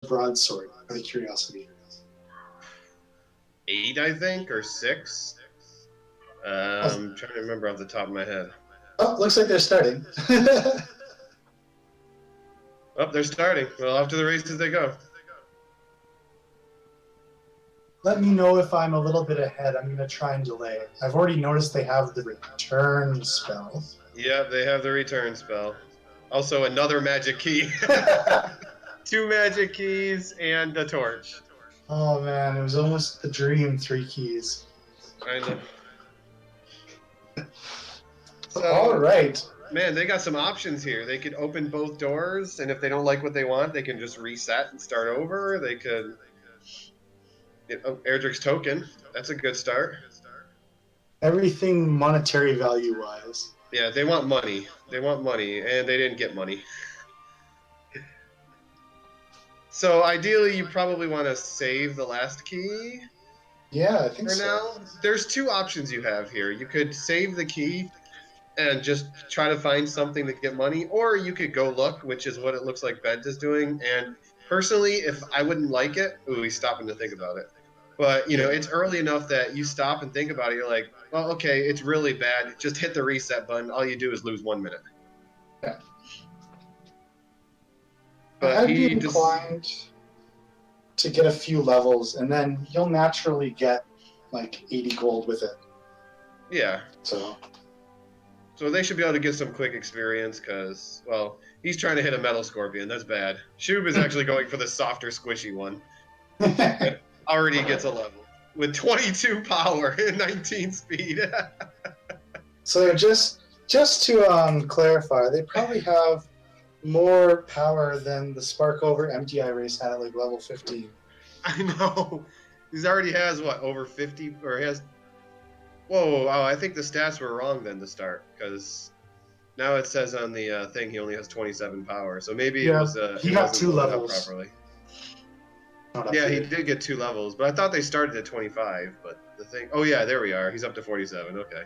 broadsword? Out of curiosity. 8, I think, or 6. I'm trying to remember off the top of my head. Oh, looks like they're starting. Oh, they're starting. Well, off to the races they go. Let me know if I'm a little bit ahead. I'm going to try and delay. I've already noticed they have the return spell. Yeah, they have the return spell. Also, another magic key. 2 magic keys and a torch. Oh man, it was almost a dream. 3 keys. I know. So, all right. Man, they got some options here. They could open both doors, and if they don't like what they want, they can just reset and start over. They could get Erdrick's token. That's a good start. Everything monetary value-wise. Yeah, they want money. They want money, and they didn't get money. So ideally, you probably want to save the last key. Yeah, I think for so. now. There's 2 options you have here. You could save the key and just try to find something to get money, or you could go look, which is what it looks like Bent is doing. And personally, if I wouldn't like it, ooh, he's stopping to think about it. But, you know, it's early enough that you stop and think about it. You're like, well, okay, it's really bad. Just hit the reset button. All you do is lose 1 minute. Yeah. But I'd be inclined to get a few levels, and then you'll naturally get like 80 gold with it. Yeah. So they should be able to get some quick experience because, well, he's trying to hit a metal scorpion. That's bad. Shoob is actually going for the softer, squishy one. It already gets a level with 22 power and 19 speed. So just to clarify, they probably have more power than the Spark Over MTI race had at like level 15. I know. He already has, what, over 50? Or he has... Whoa, I think the stats were wrong then to start, because now it says on the thing he only has 27 power. So maybe it was... he got 2 levels. Properly. Yeah, he did get 2 levels, but I thought they started at 25, but the thing... Oh, yeah, there we are. He's up to 47. Okay.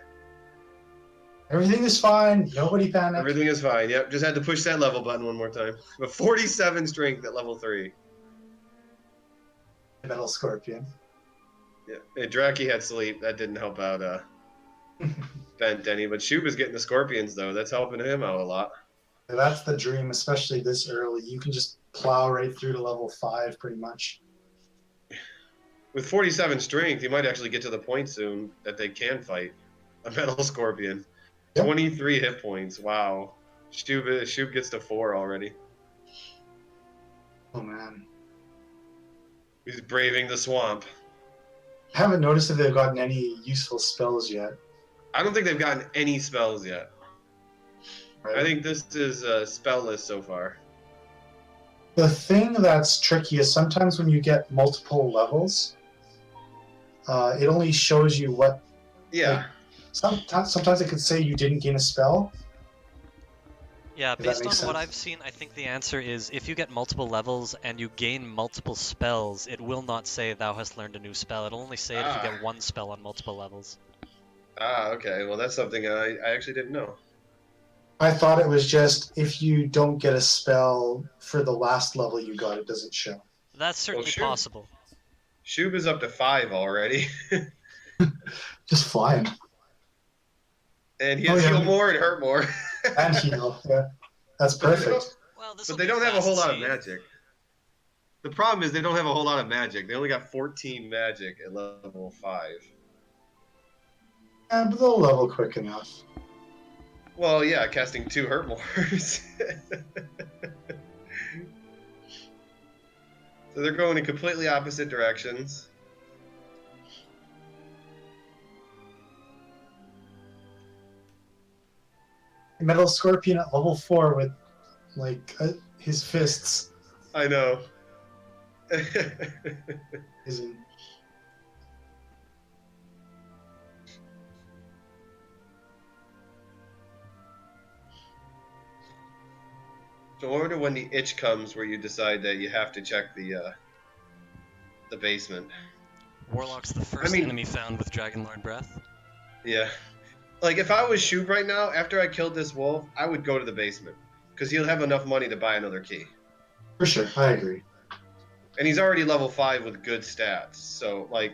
Everything is fine. Nobody panic. Everything is fine. Yep, just had to push that level button one more time. But 47 strength at level 3. Metal Scorpion. Yeah, and Draki had sleep. That didn't help out Bent any. But Shoob is getting the Scorpions, though. That's helping him out a lot. That's the dream, especially this early. You can just plow right through to level 5 pretty much. With 47 strength, you might actually get to the point soon that they can fight a Metal Scorpion. Yep. 23 hit points. Wow. Shoob gets to 4 already. Oh, man. He's braving the swamp. I haven't noticed if they've gotten any useful spells yet. I don't think they've gotten any spells yet. Right. I think this is spellless so far. The thing that's tricky is sometimes when you get multiple levels, it only shows you what... Yeah. Like, sometimes it could say you didn't gain a spell. Yeah, based on what I've seen, I think the answer is if you get multiple levels and you gain multiple spells, it will not say thou hast learned a new spell. It'll only say it if you get 1 spell on multiple levels. Okay. Well, that's something I actually didn't know. I thought it was just if you don't get a spell for the last level you got, it doesn't show. That's certainly possible. Shoob is up to 5 already. Just flying. And he has heal more and hurt more. And heal, yeah. That's perfect. But they don't have a whole lot of magic. The problem is they don't have a whole lot of magic. They only got 14 magic at level 5. Yeah, but they'll level quick enough. Well, yeah, casting 2 hurt mores. So they're going in completely opposite directions. Metal Scorpion at level 4 with, like, his fists. I know. Isn't. So I wonder when the itch comes where you decide that you have to check the basement. Warlock's the first enemy found with Dragonlord Breath. Yeah. Like, if I was Shoob right now, after I killed this wolf, I would go to the basement. Because he'll have enough money to buy another key. For sure, I agree. And he's already level 5 with good stats. So, like...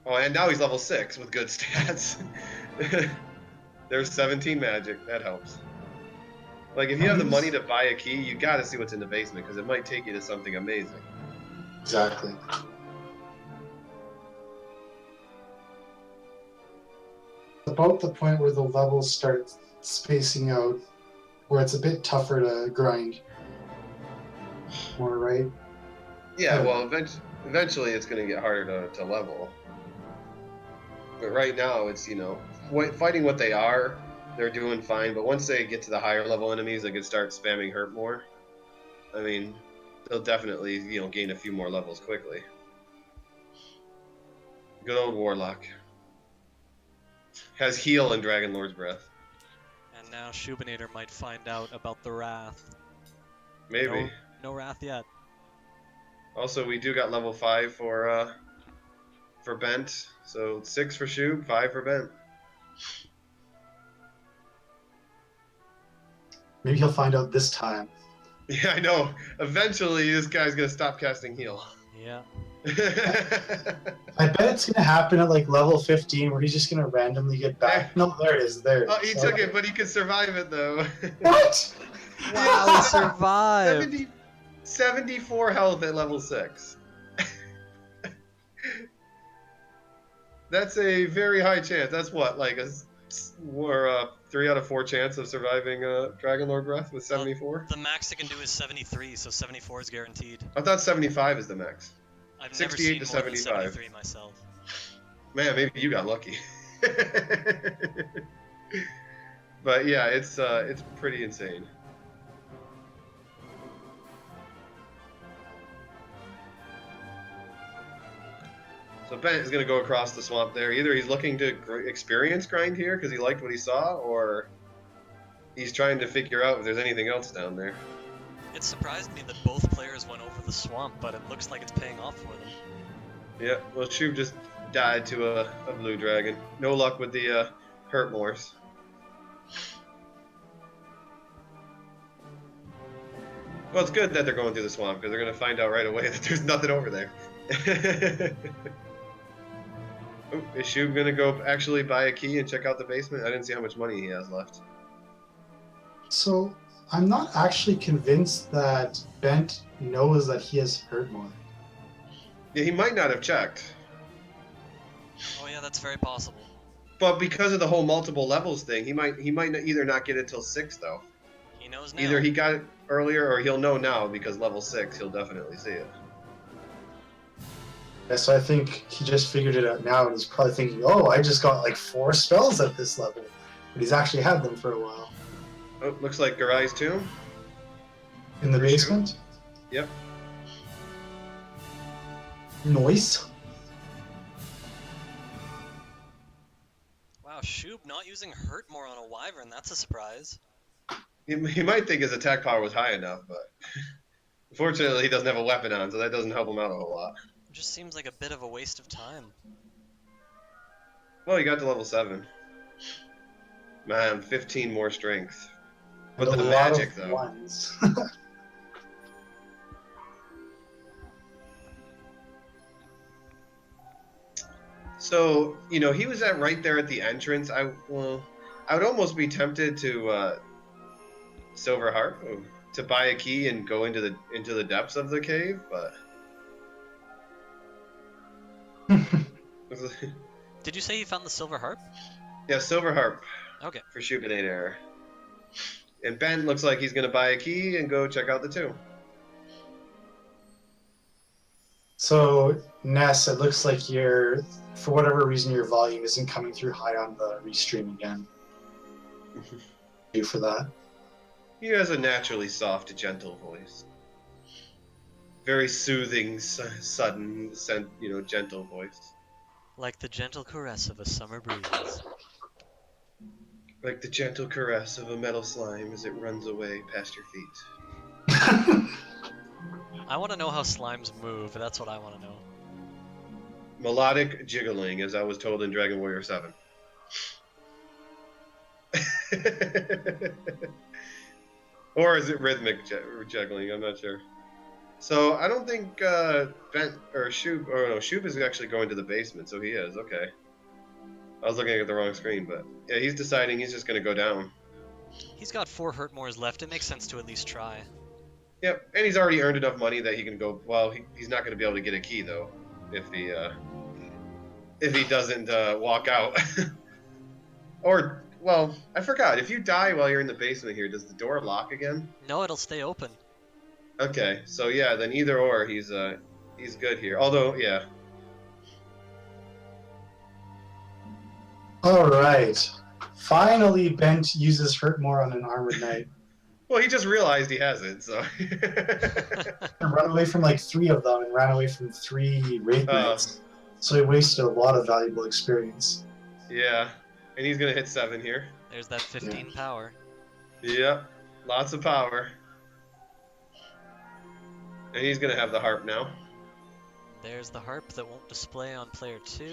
Oh, and now he's level 6 with good stats. There's 17 magic. That helps. Like, if you have the money to buy a key, you gotta see what's in the basement, because it might take you to something amazing. Exactly. About the point where the levels start spacing out, where it's a bit tougher to grind. More, right? Yeah, well, eventually it's going to get harder to level. But right now, it's, you know, fighting what they are, they're doing fine. But once they get to the higher level enemies, they can start spamming hurt more. I mean, they'll definitely, you know, gain a few more levels quickly. Good old Warlock. Has heal and Dragon Lord's Breath. And now Shoobinator might find out about the Wrath. Maybe. No Wrath yet. Also, we do got level 5 for Bent. So 6 for Shoob, 5 for Bent. Maybe he'll find out this time. Yeah, I know. Eventually, this guy's gonna stop casting heal. Yeah. I bet it's gonna happen at like level 15, where he's just gonna randomly get back. No, there it is. There. Oh, he took it, but he could survive it though. What? Wow, he survived! 74 health at level 6. That's a very high chance. That's what, like a 3 out of 4 chance of surviving Dragon Lord Breath with 74? The max it can do is 73, so 74 is guaranteed. I thought 75 is the max. I've 68 never to seen more than 75. 73 myself. Man, maybe you got lucky. But yeah, it's pretty insane. So Bent is going to go across the swamp there. Either he's looking to experience grind here because he liked what he saw, or he's trying to figure out if there's anything else down there. It surprised me that both players went over the swamp, but it looks like it's paying off for them. Yeah, well, Shoob just died to a blue dragon. No luck with the hurt mores. Well, it's good that they're going through the swamp because they're going to find out right away that there's nothing over there. Oh, is Shoob going to go actually buy a key and check out the basement? I didn't see how much money he has left. So I'm not actually convinced that Bent knows that he has hurt more. Yeah, he might not have checked. Oh yeah, that's very possible. But because of the whole multiple levels thing, he might either not get it till 6 though. He knows now. Either he got it earlier or he'll know now because level 6 he'll definitely see it. Yeah, so I think he just figured it out now, and he's probably thinking, "Oh, I just got like 4 spells at this level," but he's actually had them for a while. Oh, looks like Garai's tomb. In the basement? Yep. Noise. Wow, Shoob not using hurt more on a wyvern, that's a surprise. He might think his attack power was high enough, but unfortunately he doesn't have a weapon on, so that doesn't help him out a whole lot. It just seems like a bit of a waste of time. Well, he got to level 7. Man, 15 more strength. But And the a lot magic, of though. ones. So, you know, he was right there at the entrance. I would almost be tempted to Silver Harp to buy a key and go into the depths of the cave, but Did you say you found the silver harp? yeah, Silver Harp. Okay. For Shoobinator. And Ben looks like he's gonna buy a key and go check out the tomb. So, Ness, it looks like for whatever reason, your volume isn't coming through high on the restream again. You for that. He has a naturally soft, gentle voice. Very soothing, sudden, gentle voice. Like the gentle caress of a summer breeze. Like the gentle caress of a metal slime as it runs away past your feet. I want to know how slimes move, that's what I want to know. Melodic jiggling, as I was told in Dragon Warrior 7. Or is it rhythmic juggling? I'm not sure. So I don't think Bent or Shoob, or no, Shoob is actually going to the basement. So he is okay. I was looking at the wrong screen, but yeah, he's deciding he's just going to go down. He's got 4 hurt mores left. It makes sense to at least try. Yep, and he's already earned enough money that he can go. Well, he's not going to be able to get a key though, if he doesn't walk out. Or well, I forgot. If you die while you're in the basement here, does the door lock again? No, it'll stay open. Okay, so yeah, then either or, he's good here. Although, yeah. All right. Finally, Bent uses hurt more on an armored knight. Well, he just realized he has it, so. And run away from like 3 of them and ran away from 3 wraith knights. So he wasted a lot of valuable experience. Yeah, and he's gonna hit 7 here. There's that 15 power. Yep, lots of power. And he's gonna have the harp now. There's the harp that won't display on player 2.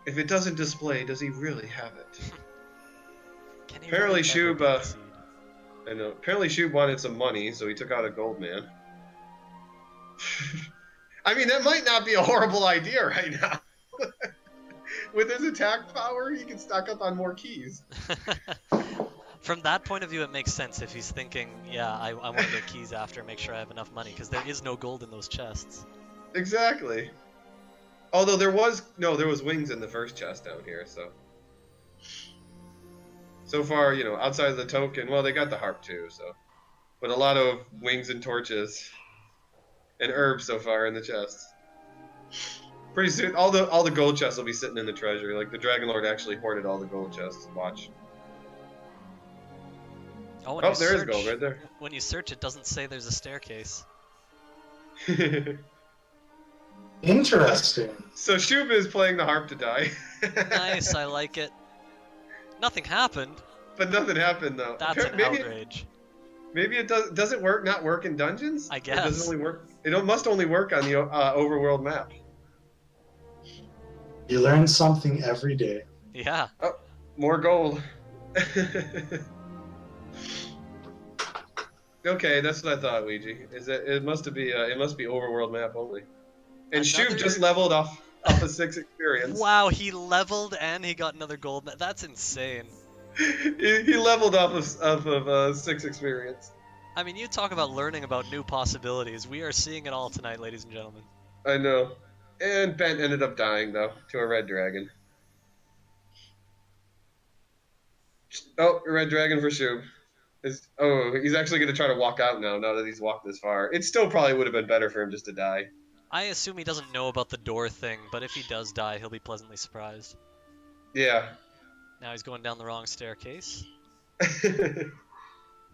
If it doesn't display, does he really have it? Can he Apparently, really ever Shoob. succeed? I know. Apparently, Shoob wanted some money, so he took out a gold man. I mean, that might not be a horrible idea right now. With his attack power, he can stock up on more keys. From that point of view, it makes sense if he's thinking, yeah, I want to get keys after, make sure I have enough money, because there is no gold in those chests. Exactly. Although there was wings in the first chest down here, so. So far, outside of the token, well, they got the harp too, so. But a lot of wings and torches and herbs so far in the chests. Pretty soon, all the gold chests will be sitting in the treasury. Like the Dragon Lord actually hoarded all the gold chests. Watch. Oh, There is gold right there. When you search, it doesn't say there's a staircase. Interesting. So Shoob is playing the harp to die. Nice, I like it. Nothing happened. But nothing happened though. That's an outrage. Maybe it does it not work in dungeons? I guess. Or does it only work? It must only work on the overworld map. You learn something every day. Yeah. Oh, more gold. Okay, that's what I thought, Luigi. It must be overworld map only. And Shoob just leveled off a 6 experience. Wow, he leveled and he got another gold. That's insane. He leveled off of 6 experience. I mean, you talk about learning about new possibilities. We are seeing it all tonight, ladies and gentlemen. I know. And Bent ended up dying, though, to a red dragon. Oh, a red dragon for Shoob. He's actually going to try to walk out now that he's walked this far. It still probably would have been better for him just to die. I assume he doesn't know about the door thing, but if he does die, he'll be pleasantly surprised. Yeah. Now he's going down the wrong staircase. You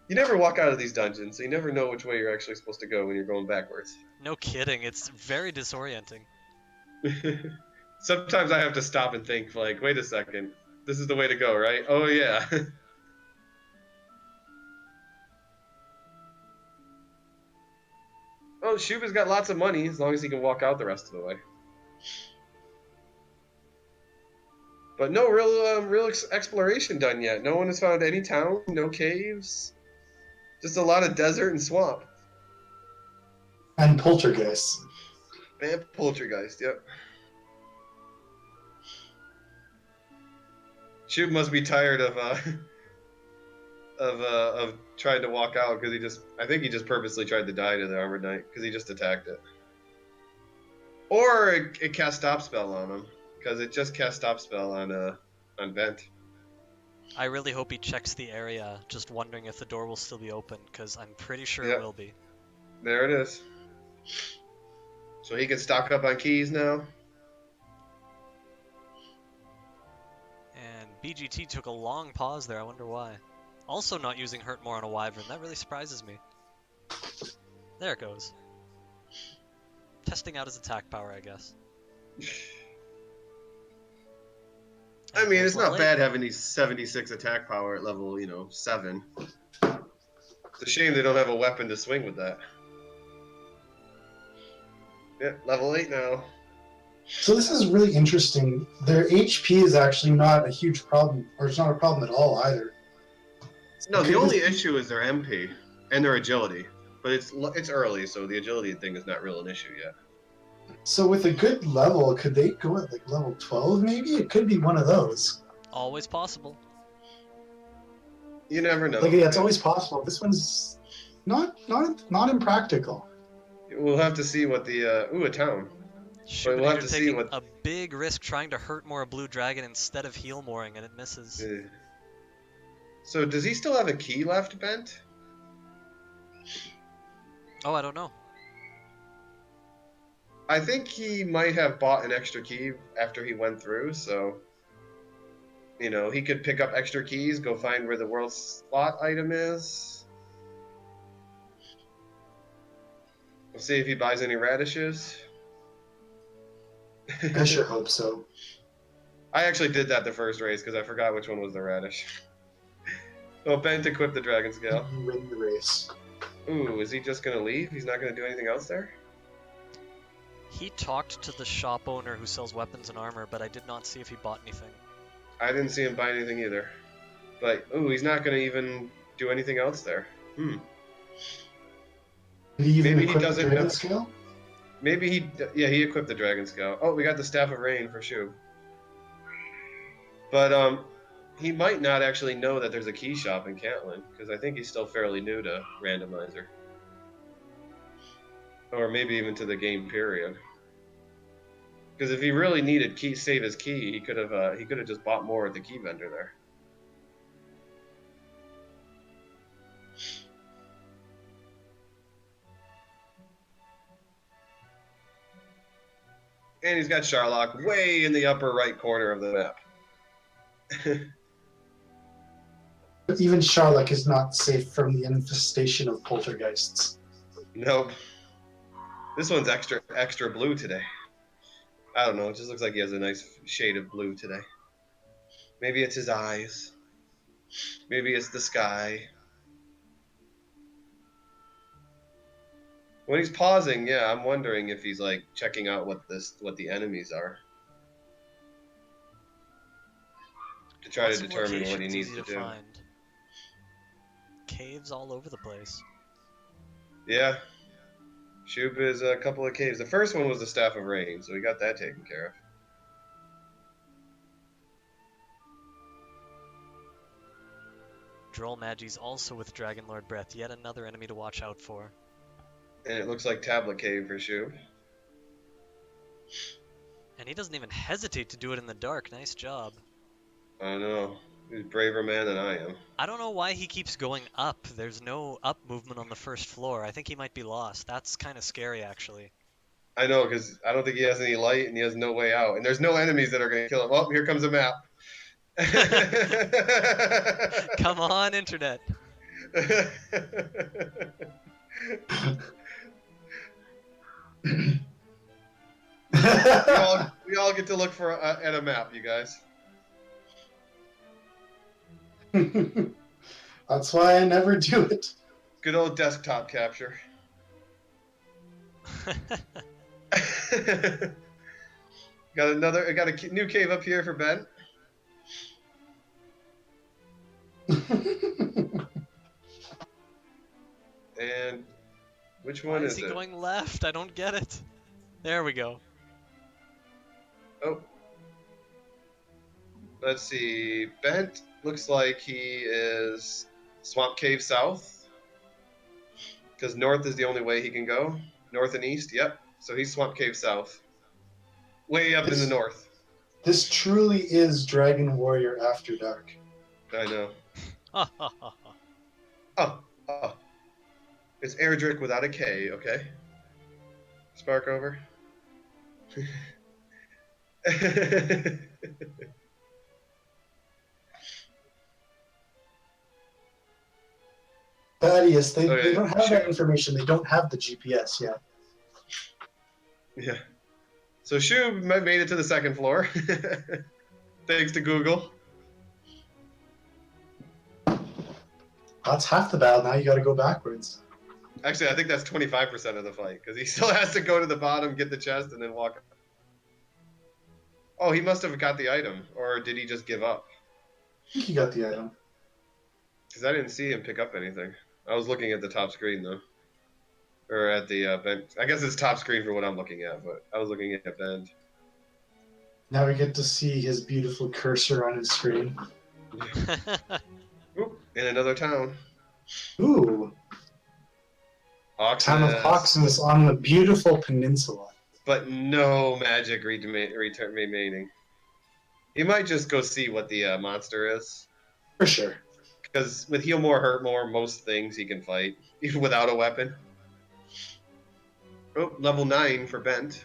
never walk out of these dungeons, so you never know which way you're actually supposed to go when you're going backwards. No kidding, it's very disorienting. Sometimes I have to stop and think, like, wait a second, this is the way to go, right? Oh, yeah. Oh, Shoob has got lots of money, as long as he can walk out the rest of the way. But no real exploration done yet. No one has found any town, no caves. Just a lot of desert and swamp. And poltergeists. And poltergeist, yep. Shoob must be tired of trying to walk out because I think he just purposely tried to die to the Armored Knight because he just attacked it. Or it cast stop spell on him because it just cast stop spell on Bent. I really hope he checks the area, just wondering if the door will still be open, because I'm pretty sure Yep. it will be. There it is. So he can stock up on keys now. And BGT took a long pause there, I wonder why. Also not using Hurt More on a Wyvern, that really surprises me. There it goes. Testing out his attack power, I guess. I mean, it's not Late. bad having these 76 attack power at level, 7. It's a shame they don't have a weapon to swing with that. Yeah, level 8 now. So this is really interesting. Their HP is actually not a huge problem, or it's not a problem at all either. No, the only issue is their MP. and their agility. But it's early, so the agility thing is not real an issue yet. So with a good level, could they go at like level 12 maybe? It could be one of those. Always possible. You never know. Like, yeah, it's always possible. This one's not impractical. We'll have to see what the a town. But we'll have to see taking what a big risk trying to hurt more a blue dragon instead of heal mooring, and it misses. So does he still have a key left, Bent? Oh, I don't know. I think he might have bought an extra key after he went through, so you know, he could pick up extra keys, go find where the world slot item is. We'll see if he buys any radishes. I sure hope so. I actually did that the first race because I forgot which one was the radish. Well, Bent equipped the dragon scale. You win the race. Ooh, is he just gonna leave? He's not gonna do anything else there? He talked to the shop owner who sells weapons and armor, but I did not see if he bought anything. I didn't see him buy anything either. But, ooh, he's not gonna even do anything else there. Did he even Maybe he equip doesn't the dragon know. scale? Maybe he equipped the dragon scale. Oh, we got the staff of rain for Shoob. But he might not actually know that there's a key shop in Cantlin, because I think he's still fairly new to Randomizer, or maybe even to the game period. Because if he really needed save his key, he could have just bought more at the key vendor there. And he's got Sharlock way in the upper right corner of the map. But even Sharlock is not safe from the infestation of poltergeists. Nope. This one's extra blue today. I don't know, it just looks like he has a nice shade of blue today. Maybe it's his eyes. Maybe it's the sky. When he's pausing, yeah, I'm wondering if he's like checking out what the enemies are. To try to determine what he needs to do. Find. Caves all over the place. Yeah. Shoob is a couple of caves. The first one was the Staff of Rain, so we got that taken care of. Droll Magi's also with Dragon Lord Breath, yet another enemy to watch out for. And it looks like Tablet Cave for Shoob. And he doesn't even hesitate to do it in the dark. Nice job. I know. He's a braver man than I am. I don't know why he keeps going up. There's no up movement on the first floor. I think he might be lost. That's kind of scary, actually. I know, because I don't think he has any light and he has no way out. And there's no enemies that are going to kill him. Oh, here comes a map. Come on, Internet. we all get to look for at a map, you guys. That's why I never do it. Good old desktop capture. Got a new cave up here for Ben. And which one is he it? going left? I don't get it. There we go. Oh. Let's see. Bent looks like he is Swamp Cave South. Because north is the only way he can go. North and east, yep. So he's Swamp Cave South. Way up in the north. This truly is Dragon Warrior After Dark. I know. Oh. It's Erdrick without a K, okay? Spark over. Thaddeus, they don't have that information. They don't have the GPS yet. Yeah. So Shoob made it to the second floor. Thanks to Google. That's half the battle. Now you got to go backwards. Actually, I think that's 25% of the fight, because he still has to go to the bottom, get the chest, and then walk. Oh, he must have got the item, or did he just give up? I think he got the item. Because I didn't see him pick up anything. I was looking at the top screen though, or at the bent. I guess it's top screen for what I'm looking at, but I was looking at bent. Now we get to see his beautiful cursor on his screen. Oop, in another town. Ooh, town of Hawksness on the beautiful peninsula. But no magic remaining. He might just go see what the monster is. For sure. Because with heal more, hurt more, most things he can fight, even without a weapon. Oh, level 9 for Bent.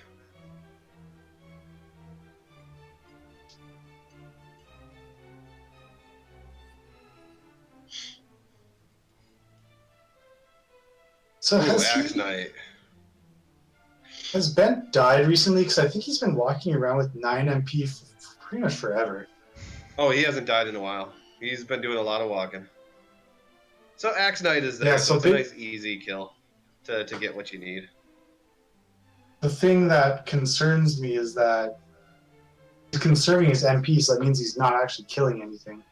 So has Bent died recently? Because I think he's been walking around with 9 MP pretty much forever. Oh, he hasn't died in a while. He's been doing a lot of walking. So Axe Knight is there, so it's a nice easy kill to get what you need. The thing that concerns me is that he's conserving his MP, so that means he's not actually killing anything.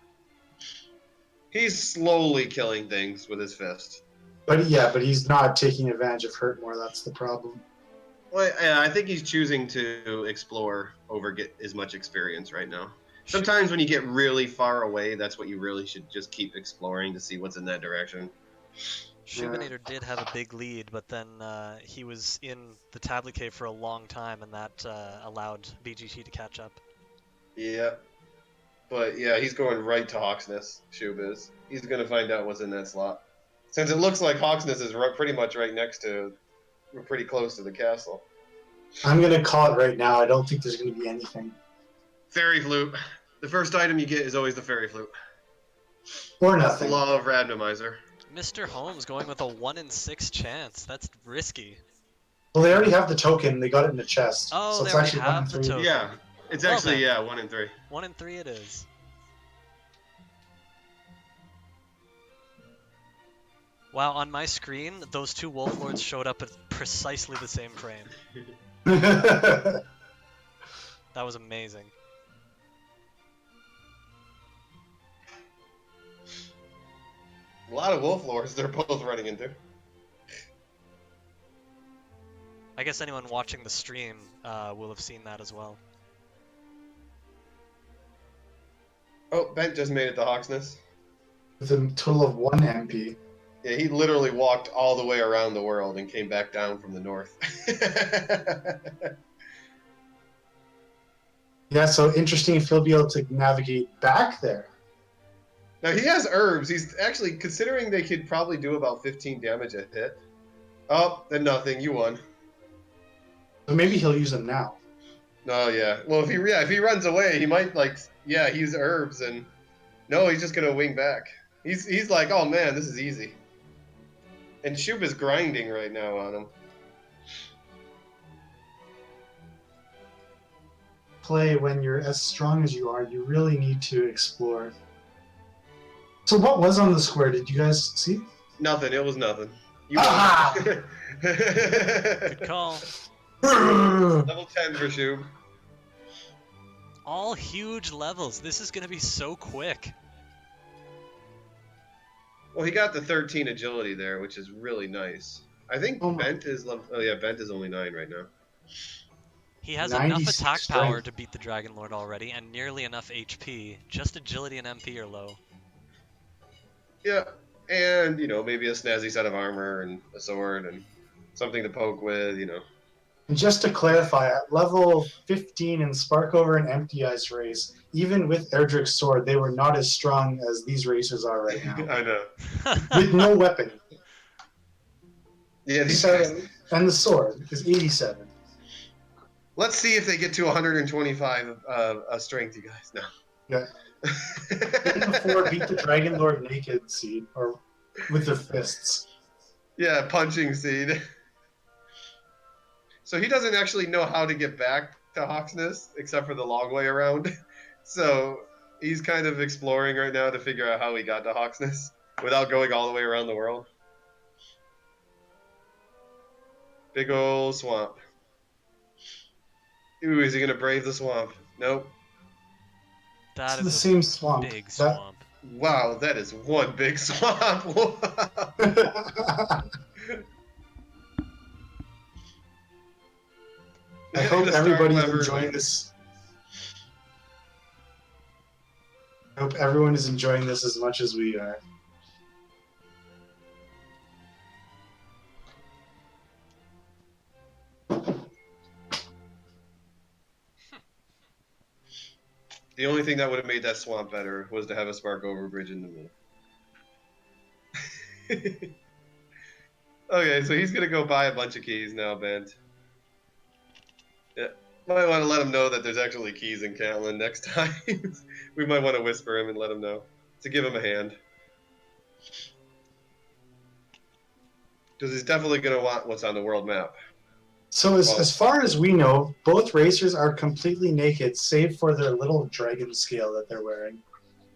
He's slowly killing things with his fist. But yeah, but he's not taking advantage of hurt more, that's the problem. Well, yeah, I think he's choosing to explore over get as much experience right now. Sometimes when you get really far away, that's what you really should just keep exploring to see what's in that direction. Shoobinator did have a big lead, but then he was in the tablet cave for a long time, and that allowed BGT to catch up. Yeah. But yeah, he's going right to Hawksness, Shoob is. He's going to find out what's in that slot. Since it looks like Hawksness is pretty much right next to, we're pretty close to the castle. I'm going to call it right now. I don't think there's going to be anything. Fairy Flute. The first item you get is always the Fairy Flute. Or nothing. That's the law of Randomizer. Mr. Holmes going with a 1 in 6 chance. That's risky. Well, they already have the token. They got it in the chest. Oh, so they it's already actually have the token. Yeah, it's actually, 1 in 3. 1 in 3 it is. Wow, on my screen, those 2 Wolf Lords showed up at precisely the same frame. That was amazing. A lot of Wolf Lords they're both running into. I guess anyone watching the stream will have seen that as well. Oh, Bent just made it to Hawksness. With a total of 1 MP. Yeah, he literally walked all the way around the world and came back down from the north. Yeah, so interesting if he'll be able to navigate back there. Now, he has herbs. He's actually, considering they could probably do about 15 damage a hit. Oh, then nothing. You won. So maybe he'll use them now. Oh, yeah. Well, if he runs away, he might, use herbs and... No, he's just going to wing back. He's like, oh, man, this is easy. And Shoob is grinding right now on him. Play when you're as strong as you are, you really need to explore. So what was on the square? Did you guys see? Nothing. It was nothing. You won. Good call. Level 10 for Shoob. All huge levels. This is going to be so quick. Well, he got the 13 agility there, which is really nice. I think Bent is level... Oh, yeah, Bent is only 9 right now. He has enough attack power to beat the Dragon Lord already, and nearly enough HP. Just agility and MP are low. Yeah, and, maybe a snazzy set of armor and a sword and something to poke with, And just to clarify, at level 15 in Sparkover and Empty Ice race, even with Erdrick's sword, they were not as strong as these racers are right now. I know. With no weapon. Yeah, and the sword is 87. Let's see if they get to 125 strength, you guys. No. Yeah. Before beat the Dragon Lord naked, Seed, or with their fists. Yeah, punching Seed. So he doesn't actually know how to get back to Hawksness, except for the long way around. So he's kind of exploring right now to figure out how he got to Hawksness without going all the way around the world. Big ol' swamp. Ooh, is he going to brave the swamp? Nope. That is the same swamp. Big swamp. Wow, that is one big swamp. I hope The start everybody's lever. enjoying this. I hope everyone is enjoying this as much as we are. The only thing that would have made that swamp better was to have a spark over bridge in the middle. Okay, so he's gonna go buy a bunch of keys now, Bent. Yeah, might want to let him know that there's actually keys in Catlin next time. We might want to whisper him and let him know to give him a hand, because he's definitely gonna want what's on the world map. So as far as we know, both racers are completely naked, save for their little dragon scale that they're wearing.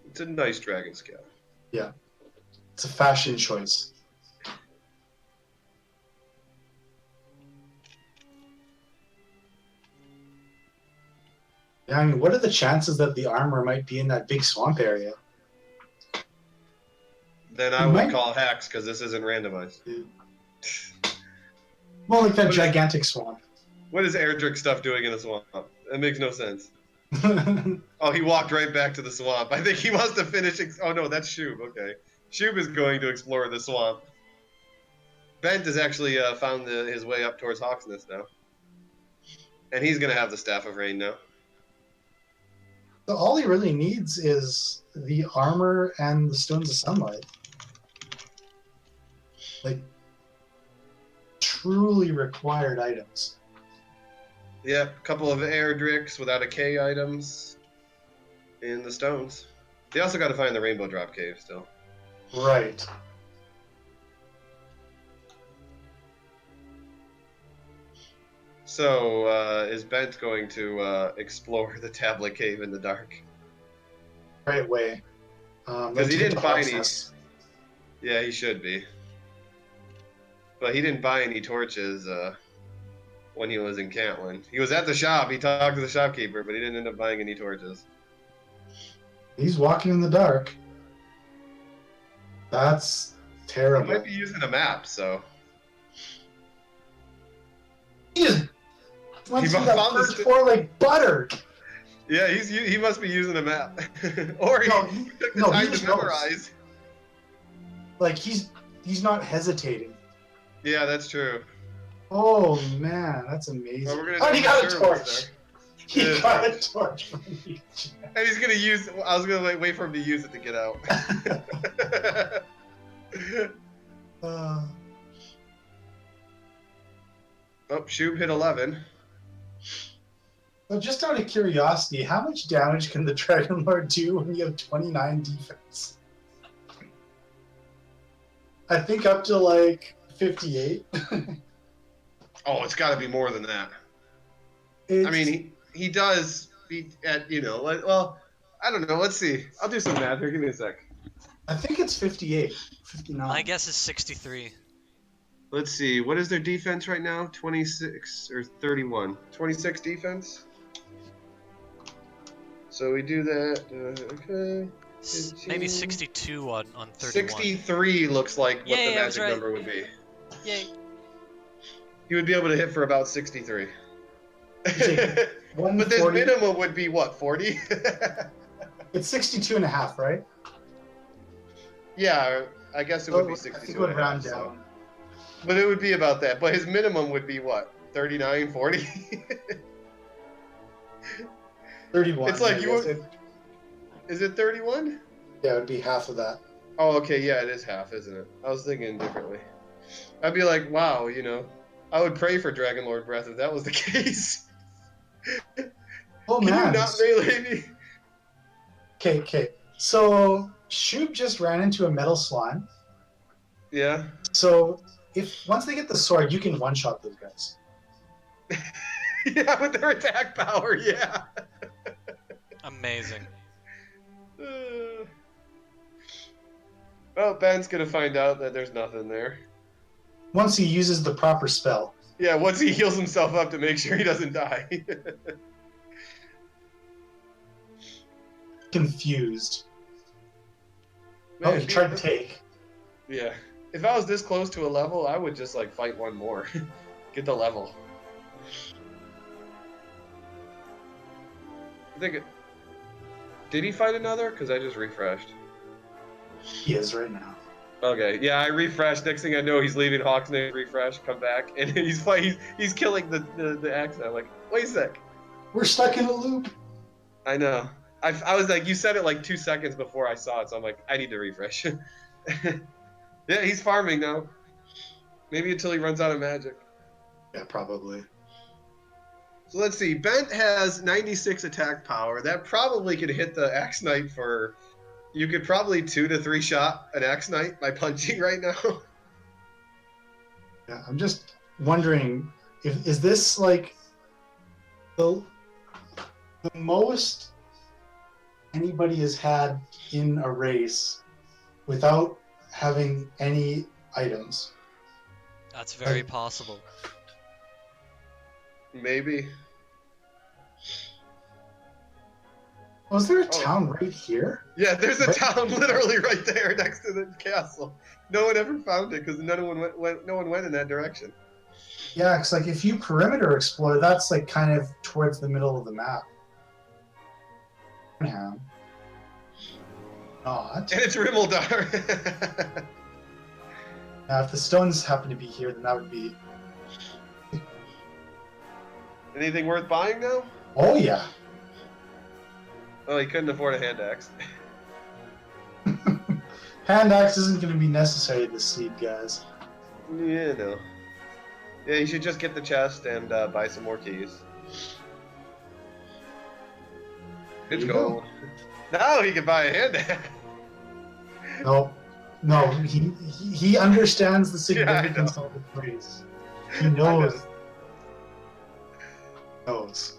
It's a nice dragon scale. Yeah, it's a fashion choice. Yeah, I mean, what are the chances that the armor might be in that big swamp area? Then I would call hacks, because this isn't randomized. Yeah. Well, like that gigantic swamp. What is Erdrick stuff doing in the swamp? It makes no sense. Oh, he walked right back to the swamp. I think he wants to finish. Oh no, that's Shoob. Okay, Shoob is going to explore the swamp. Bent has actually found his way up towards Hawksnest now, and he's gonna have the Staff of Rain now. So all he really needs is the armor and the Stones of Sunlight. Like, truly required items. Yep, a couple of Erdricks without a K items in the stones. They also got to find the Rainbow Drop Cave still. Right. So, is Bent going to explore the Tablet Cave in the dark? Right way. Because he didn't buy any. Yeah, he should be. But he didn't buy any torches when he was in Catlin. He was at the shop. He talked to the shopkeeper, but he didn't end up buying any torches. He's walking in the dark. That's terrible. He might be using a map, so. He just went He through that found first this- floor like butter. Yeah, he must be using a map. Or he took the time just to knows. memorize. Like, he's not hesitating. Yeah, that's true. Oh man, that's amazing. Well, we're gonna Oh, he got a sure torch. what's He Yeah. got a torch from me. And he's gonna use. I was gonna wait for him to use it to get out. Uh, Oh, Shoob hit 11. but just out of curiosity, how much damage can the Dragon Lord do when you have 29 defense? I think up to like 58. Oh, it's got to be more than that. I mean, he does be at, well, I don't know. Let's see. I'll do some math here. Give me a sec. I think it's 58, 59. My guess is 63. Let's see. What is their defense right now? 26 or 31? 26 defense. So we do that. Okay. Maybe 62 on 31. 63 looks like what Yay, the I was magic right. number would be. Yay. He would be able to hit for about 63. Take But this 140. minimum would be what, 40? It's 62 and a half, right? Yeah, I guess it would be I 62. think it would and a half, round so. down. But it would be about that. But his minimum would be what? 39, 40? 31. It's like I you guess. would- Is it 31? Yeah, it would be half of that. Oh, okay, yeah, it is half, isn't it? I was thinking differently. I'd be like, wow, I would pray for Dragon Lord Breath if that was the case. Oh Can man. you not melee me? Okay. So Shoob just ran into a metal slime. Yeah. So once they get the sword, you can one-shot those guys. Yeah, with their attack power, yeah. Amazing. Well, Ben's gonna find out that there's nothing there. Once he uses the proper spell. Yeah, once he heals himself up to make sure he doesn't die. Confused. Oh, he tried to take. Yeah. If I was this close to a level, I would just like fight one more. Get the level. I think did he fight another? Because I just refreshed. He is right now. Okay, yeah, I refreshed. Next thing I know, he's leaving Hawksnade. Refresh, come back, and he's killing the axe. I'm like, wait a sec. We're stuck in a loop. I know. I was like, you said it like 2 seconds before I saw it, so I'm like, I need to refresh. Yeah, he's farming now. Maybe until he runs out of magic. Yeah, probably. So let's see. Bent has 96 attack power. That probably could hit the Axe Knight for. You could probably 2 to 3 shot an Axe Knight by punching right now. Yeah, I'm just wondering if is this like the most anybody has had in a race without having any items. That's very possible. Maybe. Was there a town right here? Yeah, there's a town literally right there next to the castle. No one ever found it because no one went in that direction. Yeah, because like if you perimeter explore, that's like kind of towards the middle of the map. Yeah. Not. And it's Rimmildar. Now, if the stones happen to be here, then that would be. Anything worth buying now? Oh yeah. Oh, he couldn't afford a hand axe. Hand axe isn't going to be necessary this seed, guys. Yeah, no. Yeah, you should just get the chest and buy some more keys. It's gold. Now he can buy a hand axe. No, he understands the significance of the phrase. He knows. Knows.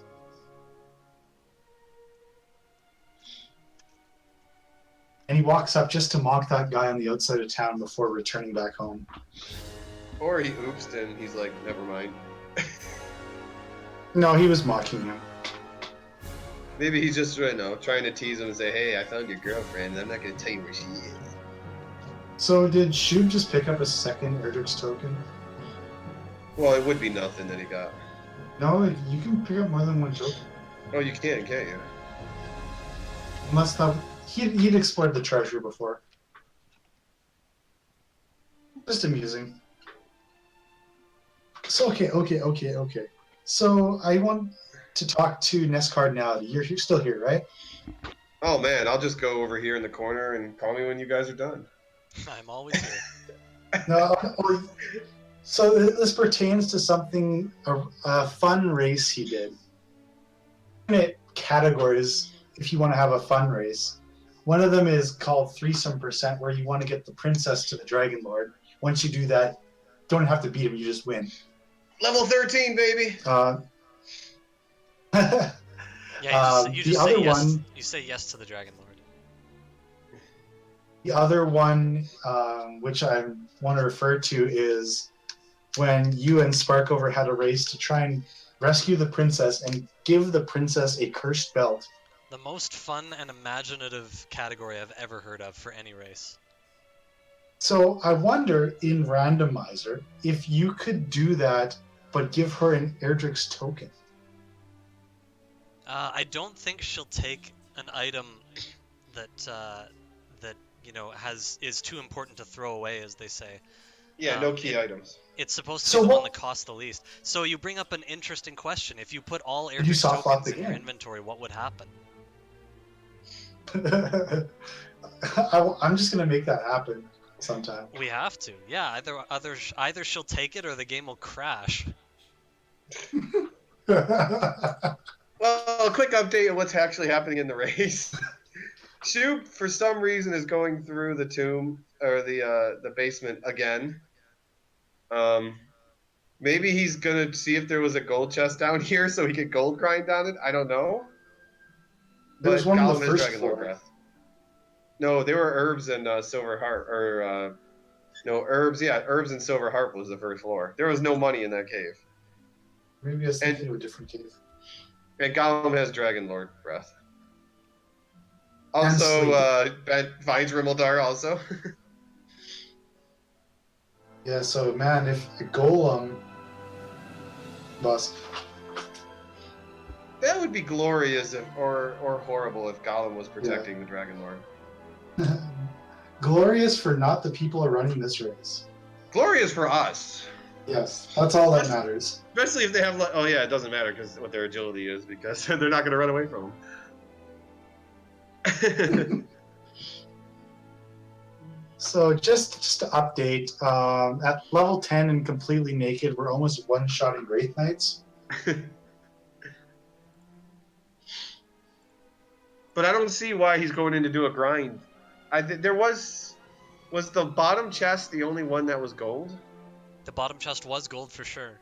And he walks up just to mock that guy on the outside of town before returning back home. Or he oops and he's like, never mind. No, he was mocking him. Maybe he's just trying to tease him and say, hey, I found your girlfriend and I'm not going to tell you where she is. So did Shoob just pick up a second Erdrick's token? Well, it would be nothing that he got. No, you can pick up more than one token. Oh, you can, can't you? Unless that he'd explored the treasure before. Just amusing. So okay. So I want to talk to Nest Cardinality. You're still here, right? Oh man, I'll just go over here in the corner and call me when you guys are done. I'm always here. No. So this pertains to something a fun race he did. Categories if you want to have a fun race. One of them is called Threesome %, where you want to get the princess to the Dragon Lord. Once you do that, don't have to beat him, you just win. Level 13, baby! Yeah, you just say yes. You say yes to the Dragon Lord. The other one, which I want to refer to, is when you and Sparkover had a race to try and rescue the princess and give the princess a cursed belt. The most fun and imaginative category I've ever heard of for any race. So I wonder, in Randomizer, if you could do that, but give her an Erdrick's token. I don't think she'll take an item that is too important to throw away, as they say. Yeah, no key items. It's supposed to be the one that costs the least. So you bring up an interesting question. If you put all Erdrick's tokens in your inventory, what would happen? I'm just gonna make that happen sometime. We have to. Yeah, either she'll take it or the game will crash. Well, a quick update on what's actually happening in the race. Shoob, for some reason, is going through the tomb or the basement again. Maybe he's gonna see if there was a gold chest down here so he could gold grind on it. I don't know. There's one on the first floor. No, there were herbs and silver heart, or no herbs. Yeah, herbs and silver heart was the first floor. There was no money in that cave. Maybe I was thinking of a different cave. And Gollum has Dragon Lord breath. Also, Ben finds Rimildar also. Yeah, so man, if a golem bust. That would be glorious or horrible if Gollum was protecting the Dragon Lord. Glorious for not the people running this race. Glorious for us. Yes, that's all that matters. Especially if they have like, oh yeah, it doesn't matter because what their agility is because they're not going to run away from them. So just to update, at level 10 and completely naked, we're almost one-shotting Wraith Knights. But I don't see why he's going in to do a grind. There was the bottom chest the only one that was gold? The bottom chest was gold for sure.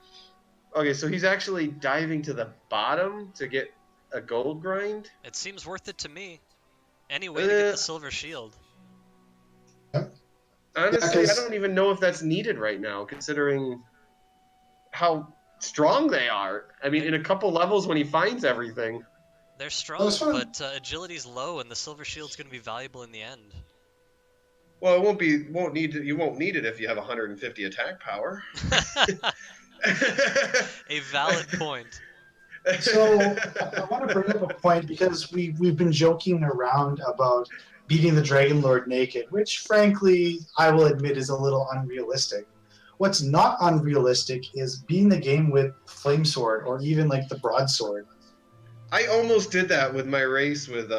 Okay, so he's actually diving to the bottom to get a gold grind? It seems worth it to me. Any way to get the silver shield. Honestly, I don't even know if that's needed right now, considering how strong they are. I mean, in a couple levels when he finds everything. They're strong, but agility's low, and the silver shield's going to be valuable in the end. Well, you won't need it if you have 150 attack power. A valid point. So I want to bring up a point because we've been joking around about beating the Dragon Lord naked, which frankly I will admit is a little unrealistic. What's not unrealistic is beating the game with Flame Sword or even like the Broadsword. I almost did that with my race with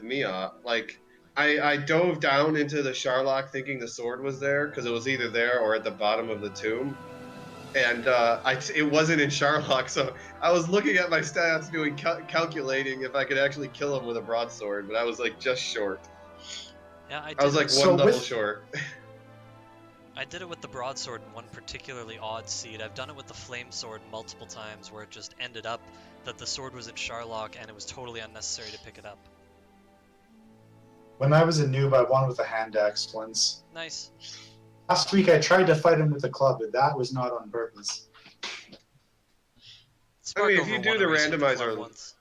Mia. Like I dove down into the Sharlock thinking the sword was there because it was either there or at the bottom of the tomb. And it wasn't in Sharlock, so I was looking at my stats, calculating if I could actually kill him with a broadsword, but I was like just short. Yeah, I was like one level short. I did it with the broadsword in one particularly odd seed. I've done it with the flame sword multiple times, where it just ended up that the sword was in Sharlock, and it was totally unnecessary to pick it up. When I was a noob, I won with a hand axe once. Nice. Last week I tried to fight him with a club, but that was not on purpose. I mean, if you do the randomizer,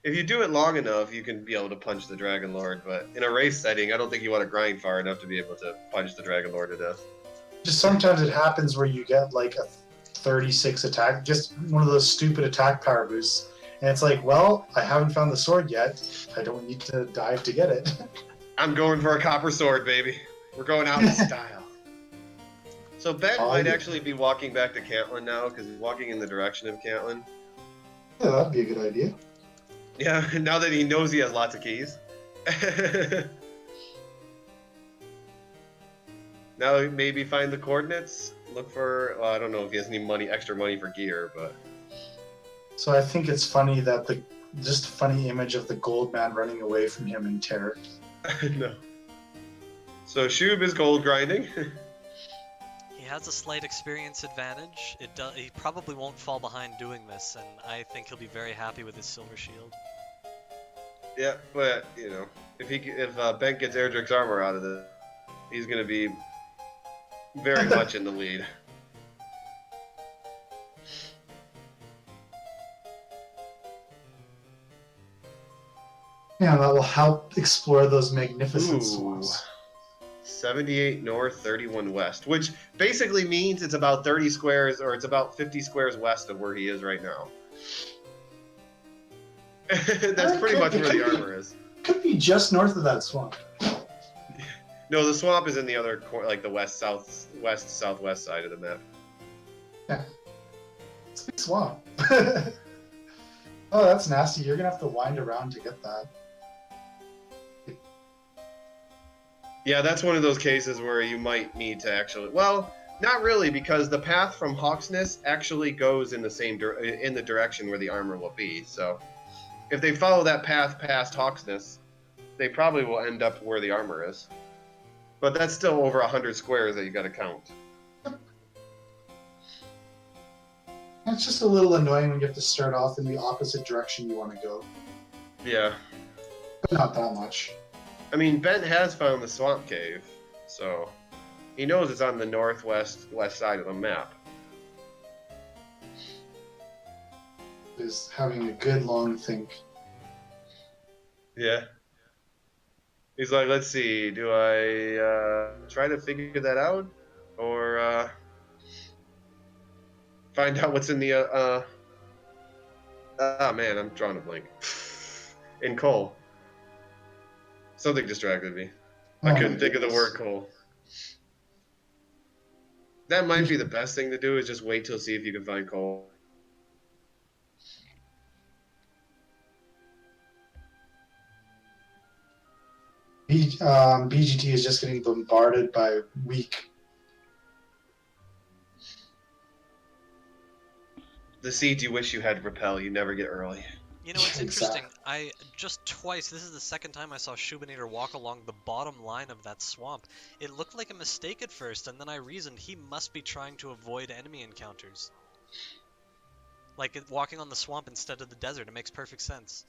if you do it long enough, you can be able to punch the Dragon Lord. But in a race setting, I don't think you want to grind far enough to be able to punch the Dragon Lord to death. Just sometimes it happens where you get like a 36 attack, just one of those stupid attack power boosts. And it's like, well, I haven't found the sword yet. I don't need to dive to get it. I'm going for a copper sword, baby. We're going out in style. So Ben might actually be walking back to Cantlin now, because he's walking in the direction of Cantlin. Yeah, that'd be a good idea. Yeah, now that he knows he has lots of keys. Now maybe find the coordinates. Look for, well, I don't know if he has any extra money for gear, but... So I think it's funny that just a funny image of the gold man running away from him in terror. No. So Shoob is gold grinding. He has a slight experience advantage. He probably won't fall behind doing this, and I think he'll be very happy with his silver shield. Yeah, but you know, if Ben gets Erdrick's armor out of it, he's gonna be very much in the lead. Yeah, that will help explore those magnificent swamps. 78 north, 31 west, which basically means it's about 30 squares, or it's about 50 squares west of where he is right now. That's pretty much where the armor is. Could be just north of that swamp. No, the swamp is in the other corner, like the southwest side of the map. Yeah. It's a big swamp. Oh, that's nasty. You're going to have to wind around to get that. Yeah, that's one of those cases where you might need to actually... Well, not really, because the path from Hawksness actually goes in the same in the direction where the armor will be. So, if they follow that path past Hawksness, they probably will end up where the armor is. But that's still over 100 squares that you got to count. It's just a little annoying when you have to start off in the opposite direction you want to go. Yeah. But not that much. I mean, Ben has found the swamp cave, so he knows it's on the west side of the map. Is having a good long think. Yeah. He's like, let's see, do I try to figure that out, or find out what's in the ah man, I'm drawing a blank. In coal. Something distracted me. I couldn't think of the word coal. That might be the best thing to do, is just wait till see if you can find coal. BGT is just getting bombarded by weak. The seeds you wish you had repel, you never get early. You know, it's interesting. I just twice, this is the second time I saw Shoobinator walk along the bottom line of that swamp. It looked like a mistake at first, and then I reasoned he must be trying to avoid enemy encounters. Like walking on the swamp instead of the desert, it makes perfect sense.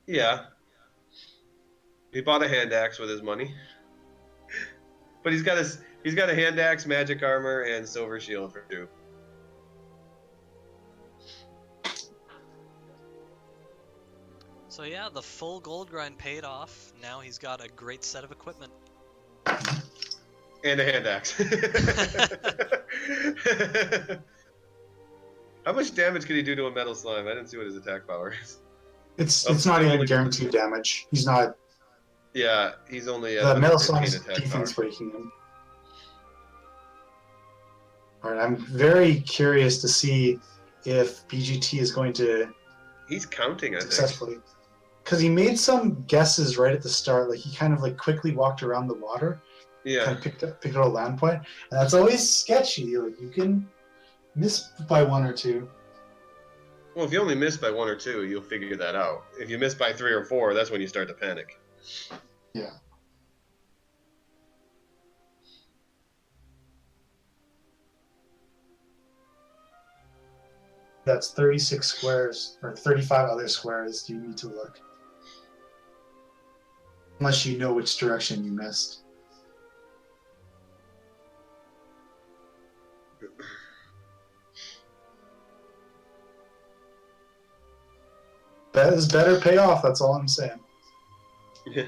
Yeah. He bought a hand axe with his money. But he's got a hand axe, magic armor, and silver shield for two. So yeah, the full gold grind paid off. Now he's got a great set of equipment. And a hand axe. How much damage can he do to a metal slime? I didn't see what his attack power is. It's not even guaranteed damage. He's not. Yeah, he's only The at metal 15 slime's attack defense power. breaking him. Alright, I'm very curious to see if BGT is going to He's counting, I think. successfully. Because he made some guesses right at the start. Like he kind of like quickly walked around the water. Yeah. Kind of picked up a land point. And that's always sketchy. Like you can miss by one or two. Well, if you only miss by one or two, you'll figure that out. If you miss by 3 or 4, that's when you start to panic. Yeah. That's 36 squares, or 35 other squares you need to look. Unless you know which direction you missed. That is better payoff, that's all I'm saying. Yeah.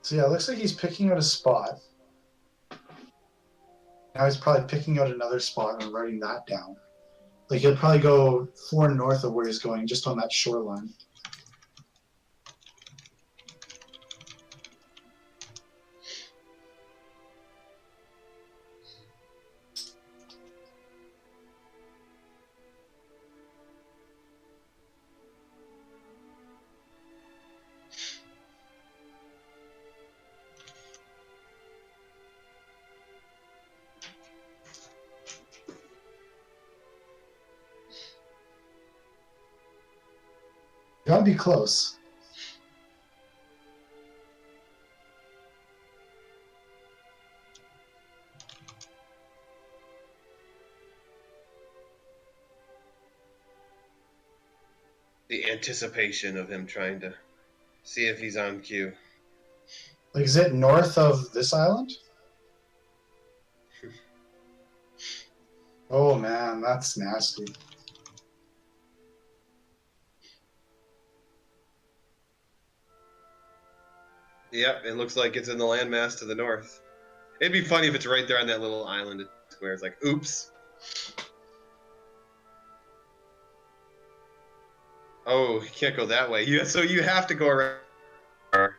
So yeah, it looks like he's picking out a spot. Now he's probably picking out another spot and writing that down. Like he'll probably go 4 north of where he's going, just on that shoreline. Gotta be close. The anticipation of him trying to see if he's on cue. Like, is it north of this island? Oh man, that's nasty. Yep, it looks like it's in the landmass to the north. It'd be funny if it's right there on that little island where it's like, oops. Oh, you can't go that way. So you have to go around. If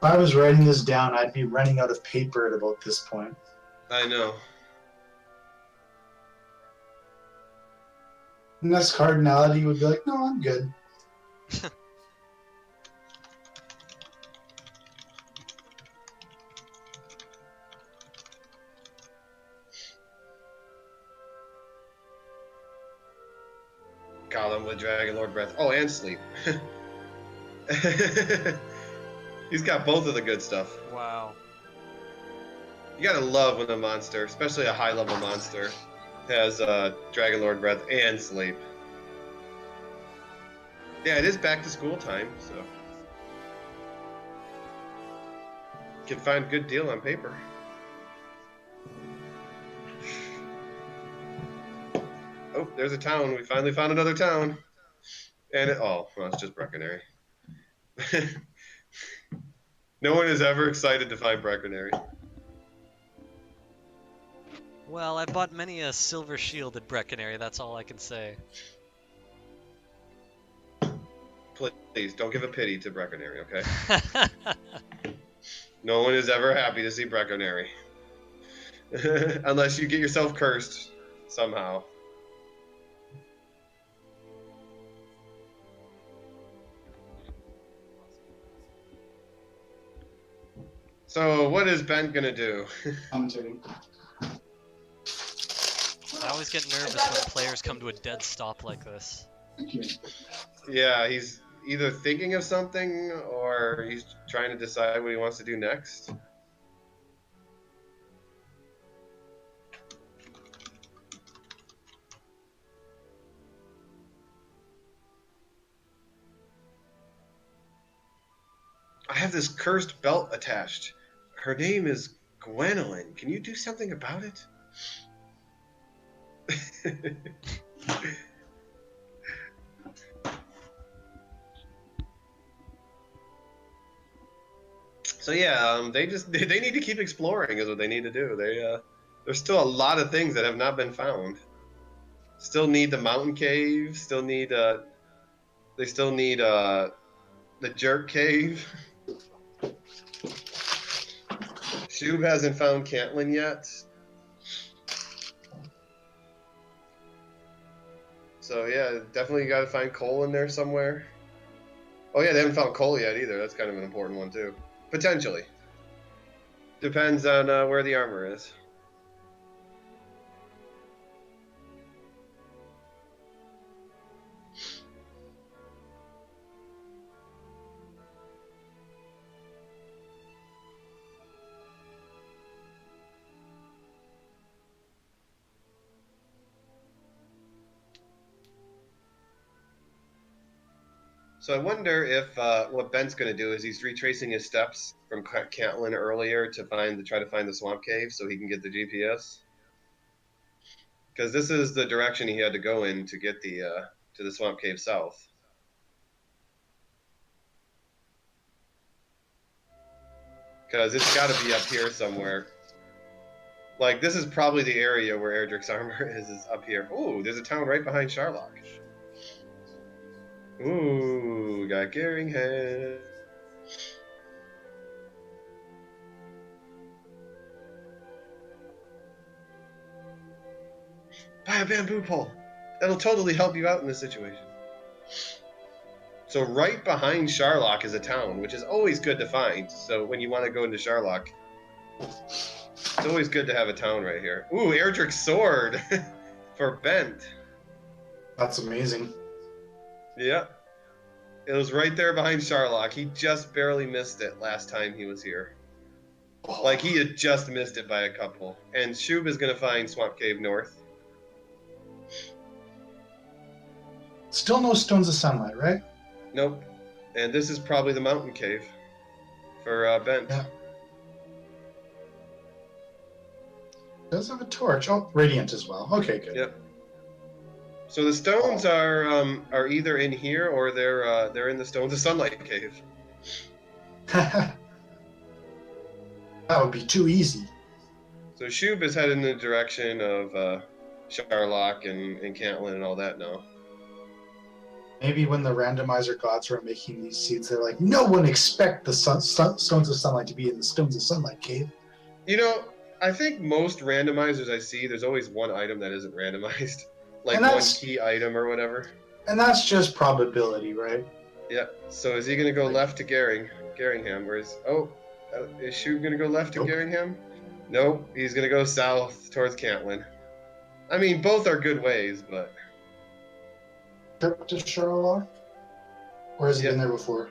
I was writing this down, I'd be running out of paper at about this point. I know. Next cardinality would be like, no, I'm good. Column with Dragon Lord Breath. Oh, and sleep. He's got both of the good stuff. Wow. You gotta love when a monster, especially a high-level monster, has Dragon Lord Breath and sleep. Yeah, it is back to school time, so you can find a good deal on paper. there's a town. We finally found another town. And oh, well, it's just Brecconary. No one is ever excited to find Brecconary. Well, I bought many a silver shield at Brecconary, that's all I can say. Please, don't give a pity to Brecconary, okay? No one is ever happy to see Brecconary. Unless you get yourself cursed somehow. So, what is Ben gonna do? I'm kidding. I always get nervous when players come to a dead stop like this. Yeah, he's either thinking of something or he's trying to decide what he wants to do next. I have this cursed belt attached. Her name is Gwendolyn. Can you do something about it? So yeah, they need to keep exploring is what they need to do. There's still a lot of things that have not been found. Still need the mountain cave. Still need they still need the jerk cave. Shoob hasn't found Cantlin yet. So yeah, definitely got to find coal in there somewhere. Oh yeah, they haven't found coal yet either. That's kind of an important one too. Potentially. Depends on where the armor is. So I wonder if what Ben's going to do is he's retracing his steps from Cantlin earlier to try to find the swamp cave so he can get the GPS. Because this is the direction he had to go in to get to the swamp cave south. Because it's got to be up here somewhere. Like, this is probably the area where Erdrick's armor is up here. Ooh, there's a town right behind Sharlock. Ooh, got Garingham. Buy a bamboo pole. That'll totally help you out in this situation. So right behind Sharlock is a town, which is always good to find. So when you want to go into Sharlock, it's always good to have a town right here. Ooh, Erdrick's sword for Bent. That's amazing. Yeah. It was right there behind Sharlock. He just barely missed it last time he was here. Like, he had just missed it by a couple. And Shoob is going to find Swamp Cave North. Still no stones of sunlight, right? Nope. And this is probably the mountain cave for Bent. Yeah. Does have a torch. Oh, radiant as well. Okay, good. Yep. So the stones are either in here or they're in the Stones of Sunlight cave. That would be too easy. So Shoob is heading in the direction of Sharlock and Cantlin and all that now. Maybe when the randomizer gods were making these seeds, they're like, no one expect the Stones of Sunlight to be in the Stones of Sunlight cave. You know, I think most randomizers I see, there's always one item that isn't randomized. Like one key item or whatever. And that's just probability, right? Yeah. So is he going to go left to Garingham? Or is Shoob going to go left to Garingham? Nope. He's going to go south towards Cantlin. I mean, both are good ways, but... Trip to Sherlock? Or has he been there before?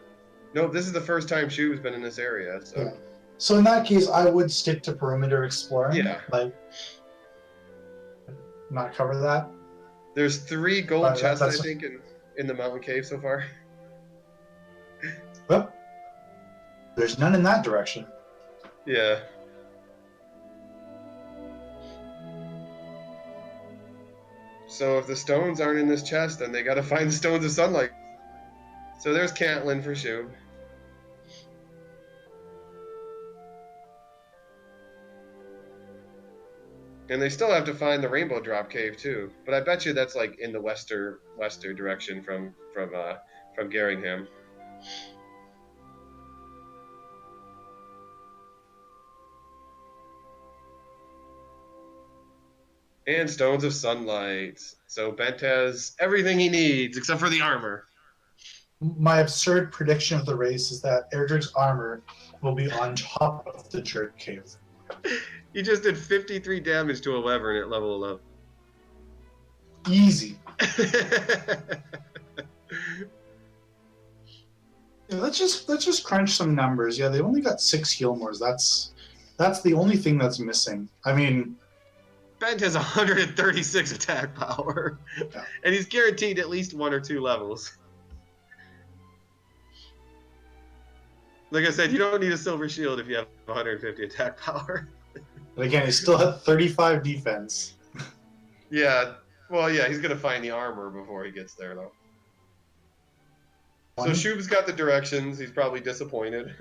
Nope, this is the first time Shoob's been in this area, so... Yeah. So in that case, I would stick to perimeter exploring. Yeah. Like, not cover that. There's 3 gold chests, I think, in the mountain cave so far. Well, there's none in that direction. Yeah. So if the stones aren't in this chest, then they got to find the stones of sunlight. So there's Caitlin for Shoob. And they still have to find the Rainbow Drop Cave too. But I bet you that's like in the western direction from Garingham. And Stones of Sunlight. So Bent has everything he needs except for the armor. My absurd prediction of the race is that Erdrick's armor will be on top of the Jerk Cave. He just did 53 damage to a Wyvern at level 11. Easy. Yeah, let's just crunch some numbers. Yeah, they only got 6 heal mores. That's the only thing that's missing. I mean, Bent has 136 attack power, yeah. And he's guaranteed at least 1 or 2 levels. Like I said, you don't need a silver shield if you have 150 attack power. But again, he still had 35 defense. Yeah, well, yeah, he's gonna find the armor before he gets there, though. So Shoob's got the directions. He's probably disappointed.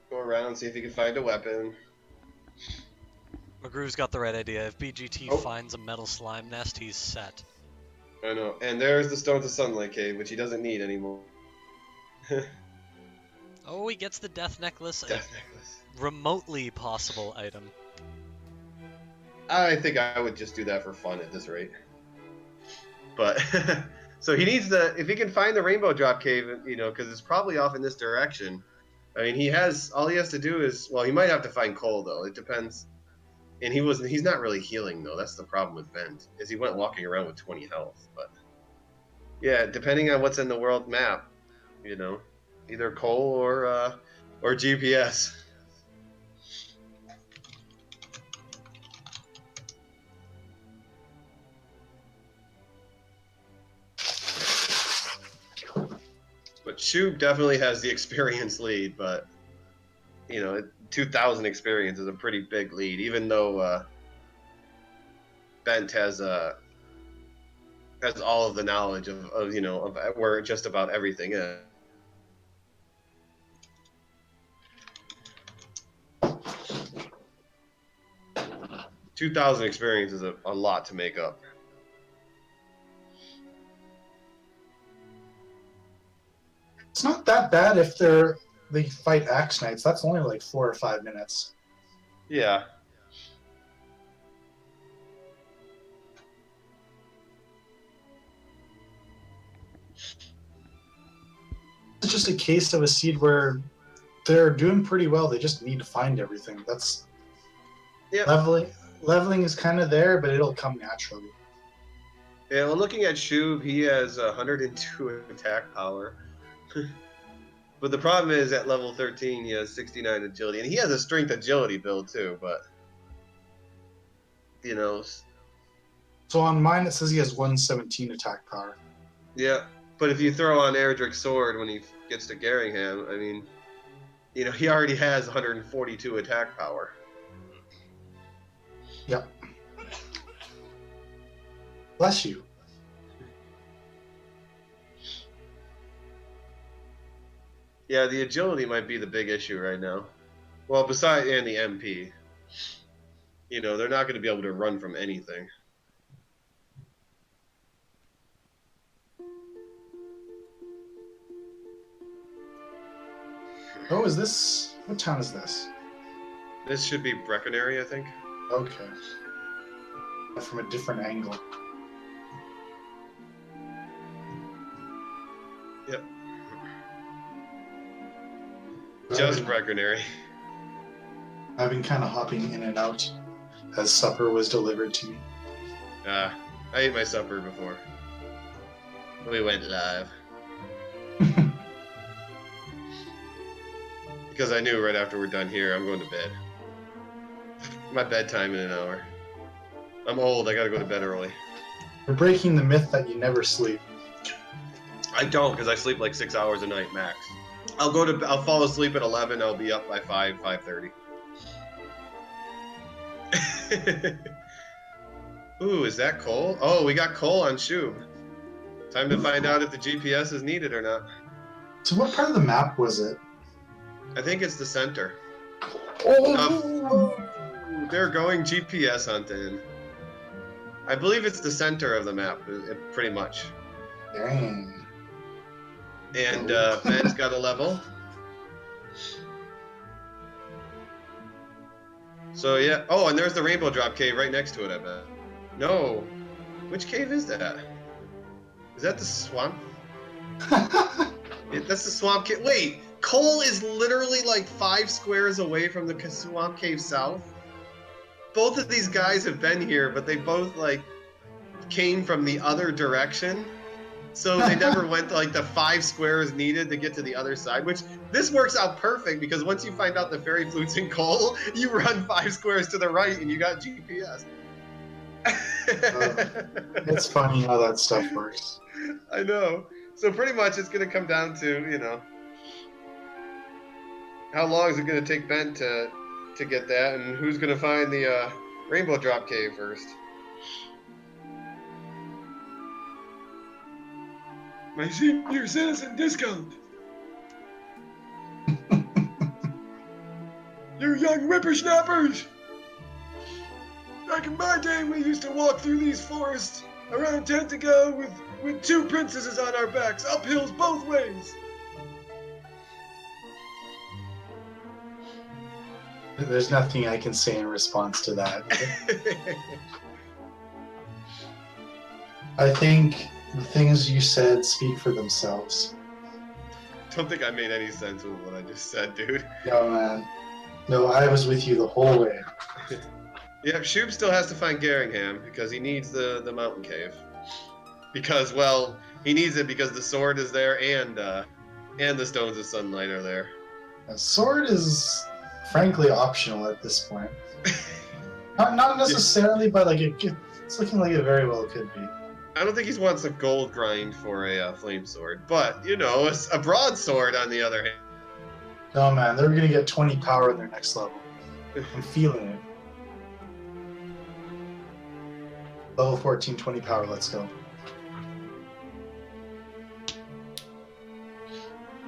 Go around, see if he can find a weapon. McGrew's got the right idea. If BGT finds a metal slime nest, he's set. I know. And there's the Stones of Sunlight Cave, which he doesn't need anymore. Oh, he gets the Death Necklace. Death Necklace. Remotely possible item. I think I would just do that for fun at this rate. But, so he needs if he can find the Rainbow Drop Cave, you know, because it's probably off in this direction. I mean, all he has to do is, well, he might have to find coal, though. It depends. And he's not really healing, though. That's the problem with Bent, is he went walking around with 20 health. But, yeah, depending on what's in the world map, you know, either coal or GPS. But Shoob definitely has the experience lead, but, you know, 2,000 experience is a pretty big lead, even though Bent has all of the knowledge of you know, of where just about everything is. $2,000 experience is a lot to make up. It's not that bad if they fight Axe Knights. That's only like 4 or 5 minutes. Yeah. It's just a case of a seed where they're doing pretty well. They just need to find everything. That's leveling is kind of there, but it'll come naturally. Yeah, well, looking at Shoob, he has 102 attack power. But the problem is at level 13 he has 69 agility, and he has a strength agility build too, but you know. So on mine it says he has 117 attack power. Yeah, but if you throw on Erdrick's sword when he gets to Garingham, I mean, you know, he already has 142 attack power. Yep. Bless you. Yeah, the agility might be the big issue right now. Well, besides, and the MP. You know, they're not going to be able to run from anything. Oh, is this... What town is this? This should be Brecconary, I think. Okay. From a different angle. Yep. Just Brecconary. I've been kind of hopping in and out as supper was delivered to me. I ate my supper before. We went live. Because I knew right after we're done here, I'm going to bed. My bedtime in an hour. I'm old, I gotta go to bed early. You're breaking the myth that you never sleep. I don't, because I sleep like 6 hours a night max. I'll fall asleep at 11. I'll be up by 5:30. Ooh, is that coal? Oh, we got coal on Shoob. Time to find out if the GPS is needed or not. So what part of the map was it? I think it's the center. Oh! They're going GPS hunting. I believe it's the center of the map, pretty much. Dang. And Ben's got a level. So yeah. Oh, and there's the Rainbow Drop Cave right next to it, I bet. No. Which cave is that? Is that the swamp? That's the swamp cave. Wait, coal is literally like 5 squares away from the swamp cave south. Both of these guys have been here, but they both like came from the other direction. So they never went to, like, the 5 squares needed to get to the other side, which this works out perfect because once you find out the fairy flutes in coal, you run 5 squares to the right and you got GPS. It's funny how that stuff works. I know. So pretty much it's going to come down to, you know, how long is it going to take Ben to get that, and who's going to find the Rainbow Drop Cave first. My senior citizen discount. You young whippersnappers! Back in my day, we used to walk through these forests around Tentago with 2 princesses on our backs, up hills both ways. There's nothing I can say in response to that. I think the things you said speak for themselves. Don't think I made any sense with what I just said, dude. No, man. No, I was with you the whole way. Yeah, Shoob still has to find Garingham because he needs the mountain cave. Because, well, he needs it because the sword is there and the stones of sunlight are there. A sword is, frankly, optional at this point. Not necessarily, but like it's looking like it very well could be. I don't think he wants a gold grind for a flame sword, but, you know, a broadsword on the other hand. No, man, they're gonna get 20 power in their next level. I'm feeling it. Level 14, 20 power, let's go.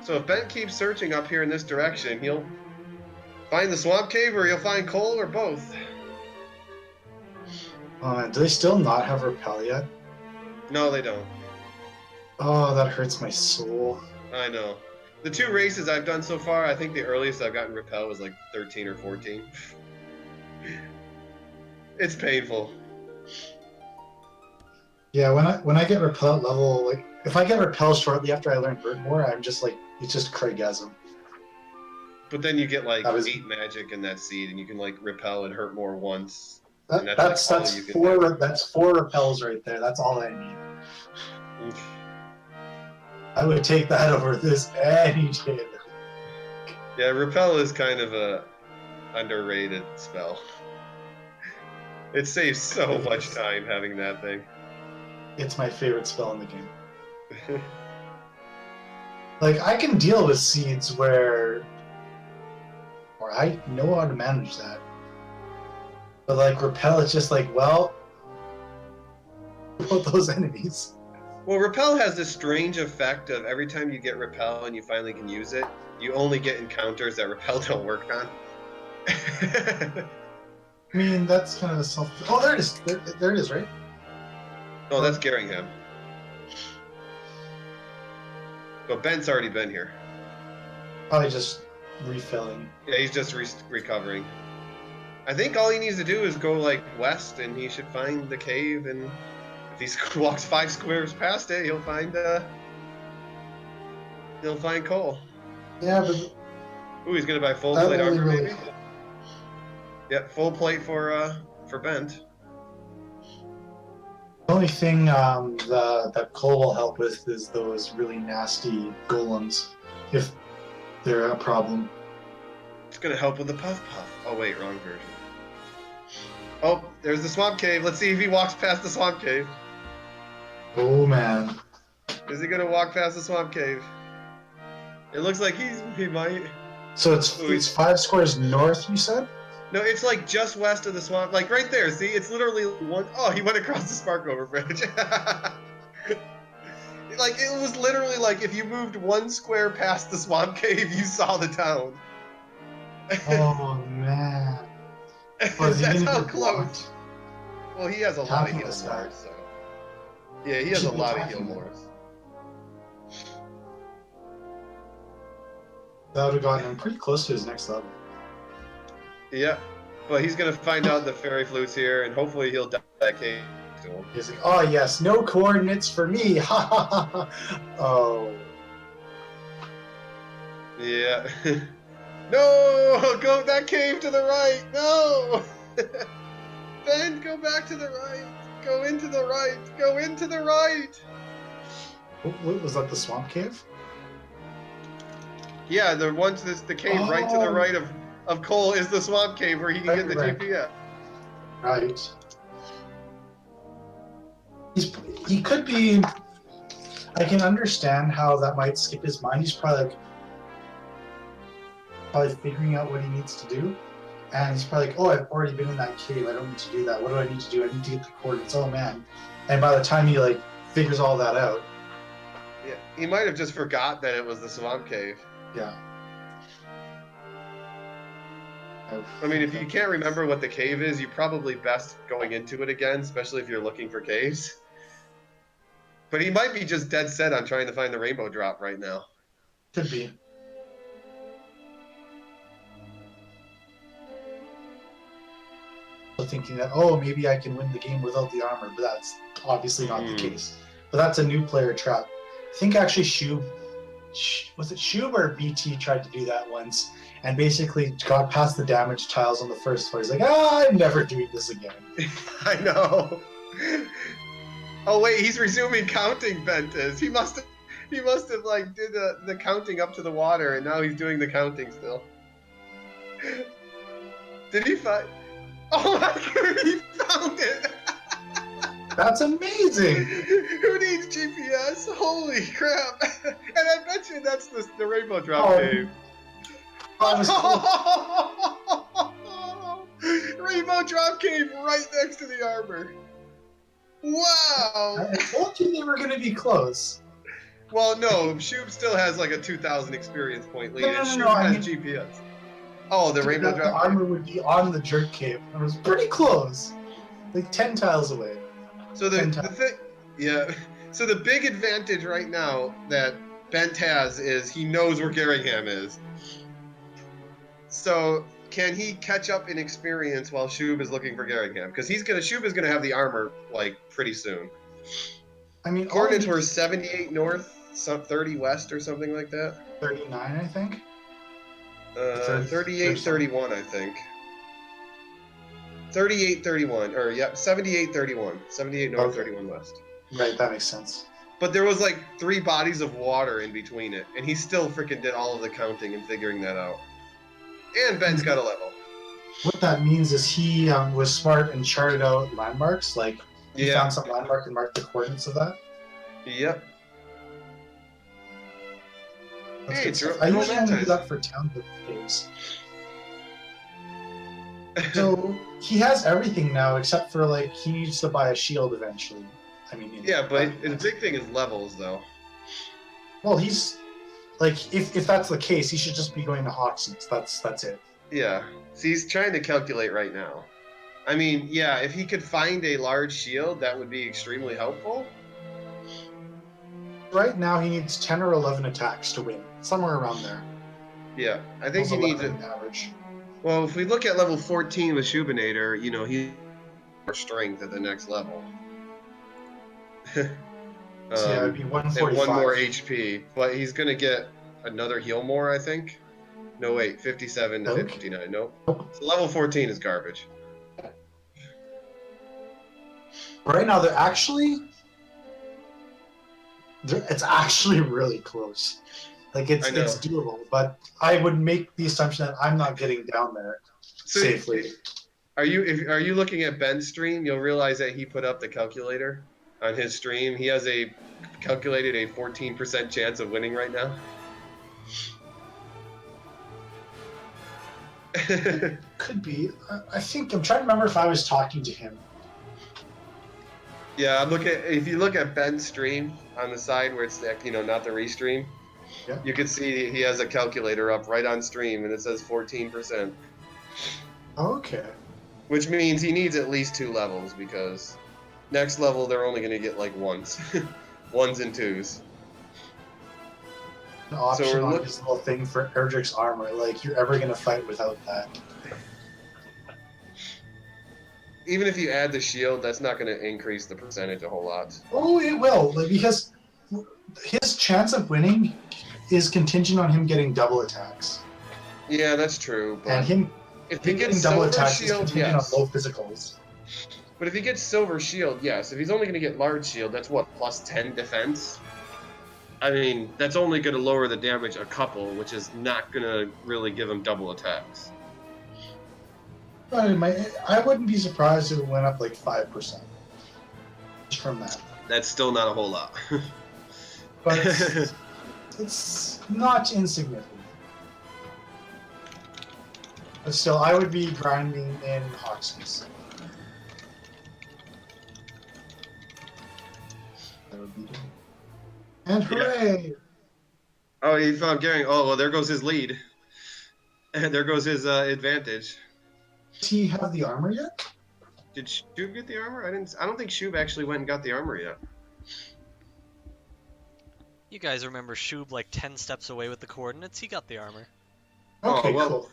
So if Ben keeps searching up here in this direction, he'll find the swamp cave or he'll find coal or both. Oh, man, do they still not have repel yet? No, they don't. Oh, that hurts my soul. I know. The 2 races I've done so far, I think the earliest I've gotten repel was like 13 or 14. It's painful. Yeah, when I get repel at level, like if I get repel shortly after I learn Bird more, I'm just like, it's just Craigasm. But then you get like 8 magic in that seed, and you can like repel and hurt more once. That's 4 repels right there. That's all I need. Oof. I would take that over this any day. Yeah, repel is kind of a underrated spell. It saves so much time having that thing. It's my favorite spell in the game. Like, I can deal with seeds where I know how to manage that. But like repel, it's just like, well, what about those enemies? Well, repel has this strange effect of every time you get repel and you finally can use it, you only get encounters that repel don't work on. I mean, that's kind of a self. Oh, there it is. There it is, right? Oh, that's Garingham. But Ben's already been here. Probably just refilling. Yeah, he's just recovering. I think all he needs to do is go like west, and he should find the cave. And if he walks 5 squares past it, he'll find coal. Yeah, but Ooh, he's gonna buy full plate armor, maybe. Yep, full plate for Bent. The only thing that coal will help with is those really nasty golems, if they're a problem. It's gonna help with the puff puff. Oh wait, wrong version. Oh, there's the swamp cave. Let's see if he walks past the swamp cave. Oh man. Is he gonna walk past the swamp cave? It looks like he might. So it's 5 squares north, you said? No, it's like just west of the swamp, like right there. See, it's literally one. Oh, he went across the Spark Over Bridge. Like it was literally like if you moved 1 square past the swamp cave, you saw the town. Oh man. That's how close. Well, he has a lot of heal Calculus mores, so yeah, he has a lot of heal mores. That would have gotten him pretty close to his next level. Yeah, but he's gonna find out the fairy flute's here, and hopefully he'll die that cave. He's like, oh yes, no coordinates for me. Ha ha ha ha. Oh. Yeah. No, go that cave to the right. No. Ben, go back to the right. Go into the right. Go into the right. What was that? The swamp cave? Yeah, the one to the cave right to the right of Cole is the swamp cave where he can get the GPS. Right. He could be. I can understand how that might skip his mind. He's probably figuring out what he needs to do, and he's probably like, "Oh, I've already been in that cave. I don't need to do that. What do I need to do? I need to get the coordinates. Oh man!" And by the time he figures all that out, yeah, he might have just forgot that it was the swamp cave. Yeah. I mean, if you can't remember what the cave is, you're probably best going into it again, especially if you're looking for caves. But he might be just dead set on trying to find the rainbow drop right now. Could be. Thinking that, oh, maybe I can win the game without the armor, but that's obviously not the case. But that's a new player trap. I think actually was it Shoob or BT tried to do that once, and basically got past the damage tiles on the first floor. He's like, I'm never doing this again. I know. Oh wait, he's resuming counting. Ventus. He must have did the counting up to the water, and now he's doing the counting still. Did he find? Oh my god, he found it! That's amazing! Who needs GPS? Holy crap! And I bet you that's the rainbow drop cave. Rainbow drop cave right next to the armor. Wow! I told you they were going to be close. Well, no, Shoob still has like a 2,000 experience point lead, and No, Shoob has GPS. Oh, the rainbow drop. The armor would be on the jerk cave. It was pretty close, like 10 tiles away. So the thing, yeah. So the big advantage right now that Bent has is he knows where Garringham is. So can he catch up in experience while Shoob is looking for Garringham? Because Shoob is gonna have the armor like pretty soon. I mean, coordinates were 78 north, 30 west, or something like that. 39, I think. 38, 31, I think. 38, 31, or yep, 78, 31. 78 north, okay. 31 west. Right, that makes sense. But there was like 3 bodies of water in between it, and he still freaking did all of the counting and figuring that out. And Ben's got a level. What that means is he was smart and charted out landmarks. Like, he found some landmark and marked the coordinates of that. Yep. Hey, I usually only do that for town games. So he has everything now, except for he needs to buy a shield eventually. I mean, yeah, but the big thing is levels, though. Well, he's if that's the case, he should just be going to Hoxton's. That's it. Yeah, so he's trying to calculate right now. I mean, yeah, if he could find a large shield, that would be extremely helpful. Right now, he needs 10 or 11 attacks to win, somewhere around there. Yeah, I think he needs an average. Well, if we look at level 14 with Shoobinator, he's more strength at the next level. So yeah, it'd be 145. And 1 more HP, but he's gonna get another heal more, I think. No, wait, 57 to 59. Nope. So level 14 is garbage. Right now, it's actually really close. It's doable, but I would make the assumption that I'm not getting down there safely. Are you looking at Ben's stream? You'll realize that he put up the calculator on his stream. He has calculated a 14% chance of winning right now. Could be. I think I'm trying to remember if I was talking to him. Yeah, if you look at Ben's stream on the side where it's the, not the restream, yeah. You can see he has a calculator up right on stream and it says 14%. Okay. Which means he needs at least 2 levels because next level they're only going to get like ones. Ones and twos. An option on his little thing for Erdrick's armor, like you're ever going to fight without that. Even if you add the shield, that's not going to increase the percentage a whole lot. Oh, it will, because his chance of winning is contingent on him getting double attacks. Yeah, that's true. But and if he gets double silver attacks shield, is contingent yes. on low physicals. But if he gets silver shield, yes. If he's only going to get large shield, that's what, plus 10 defense? I mean, that's only going to lower the damage a couple, which is not going to really give him double attacks. I wouldn't be surprised if it went up like 5% just from that. That's still not a whole lot. But it's not insignificant. But still, I would be grinding in Hoxton's. That would be. And hooray! Yeah. Oh, he found Gehring. Oh, well, there goes his lead. And there goes his advantage. Does he have the armor yet? Did Shoob get the armor? I don't think Shoob actually went and got the armor yet. You guys remember Shoob like 10 steps away with the coordinates? He got the armor. Okay, well, cool.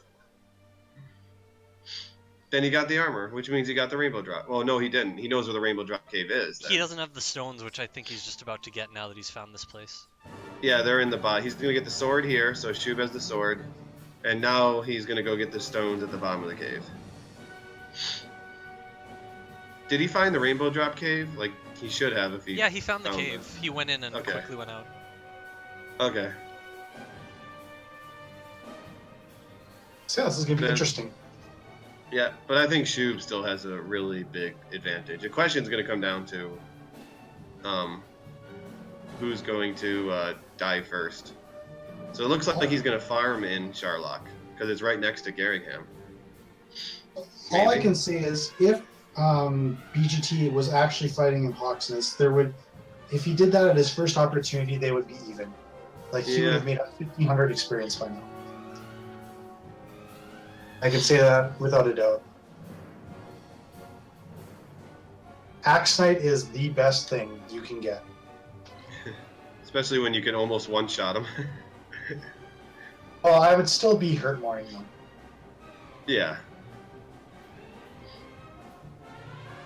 Then he got the armor, which means he got the rainbow drop. Well, no, he didn't. He knows where the rainbow drop cave is. Then. He doesn't have the stones, which I think he's just about to get now that he's found this place. Yeah, they're in the bottom. He's going to get the sword here, so Shoob has the sword. And now he's going to go get the stones at the bottom of the cave. Did he find the rainbow drop cave? Like, he should have if he... Yeah, he found the cave. He went in and quickly went out. Okay. So this is going to be interesting. Yeah, but I think Shoob still has a really big advantage. The question's going to come down to who's going to die first. So it looks like he's going to farm in Sharlock, because it's right next to Gehringham. All I can say is, if BGT was actually fighting in Hawksness, if he did that at his first opportunity, they would be even. Like, he would have made up 1,500 experience by now. I can say that without a doubt. Axe Knight is the best thing you can get. Especially when you can almost one-shot him. Well, I would still be hurt mourning them. Yeah.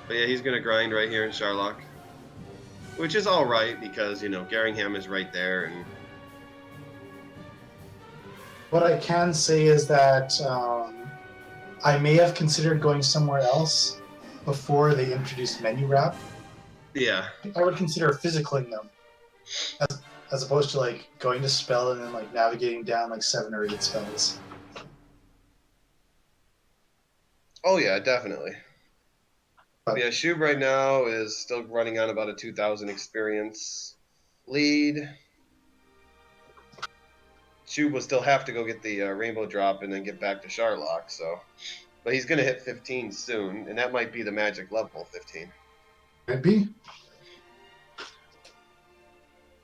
But yeah, he's going to grind right here in Sharlock. Which is alright, because, Gehringham is right there, and... What I can say is that I may have considered going somewhere else before they introduced menu wrap. Yeah. I would consider physicaling them as opposed to like going to spell and then like navigating down like 7 or 8 spells. Oh yeah, definitely. But yeah, Shoob right now is still running on about a 2,000 experience lead. Shoob will still have to go get the rainbow drop and then get back to Sharlock, so... But he's going to hit 15 soon, and that might be the magic level, 15. Could be.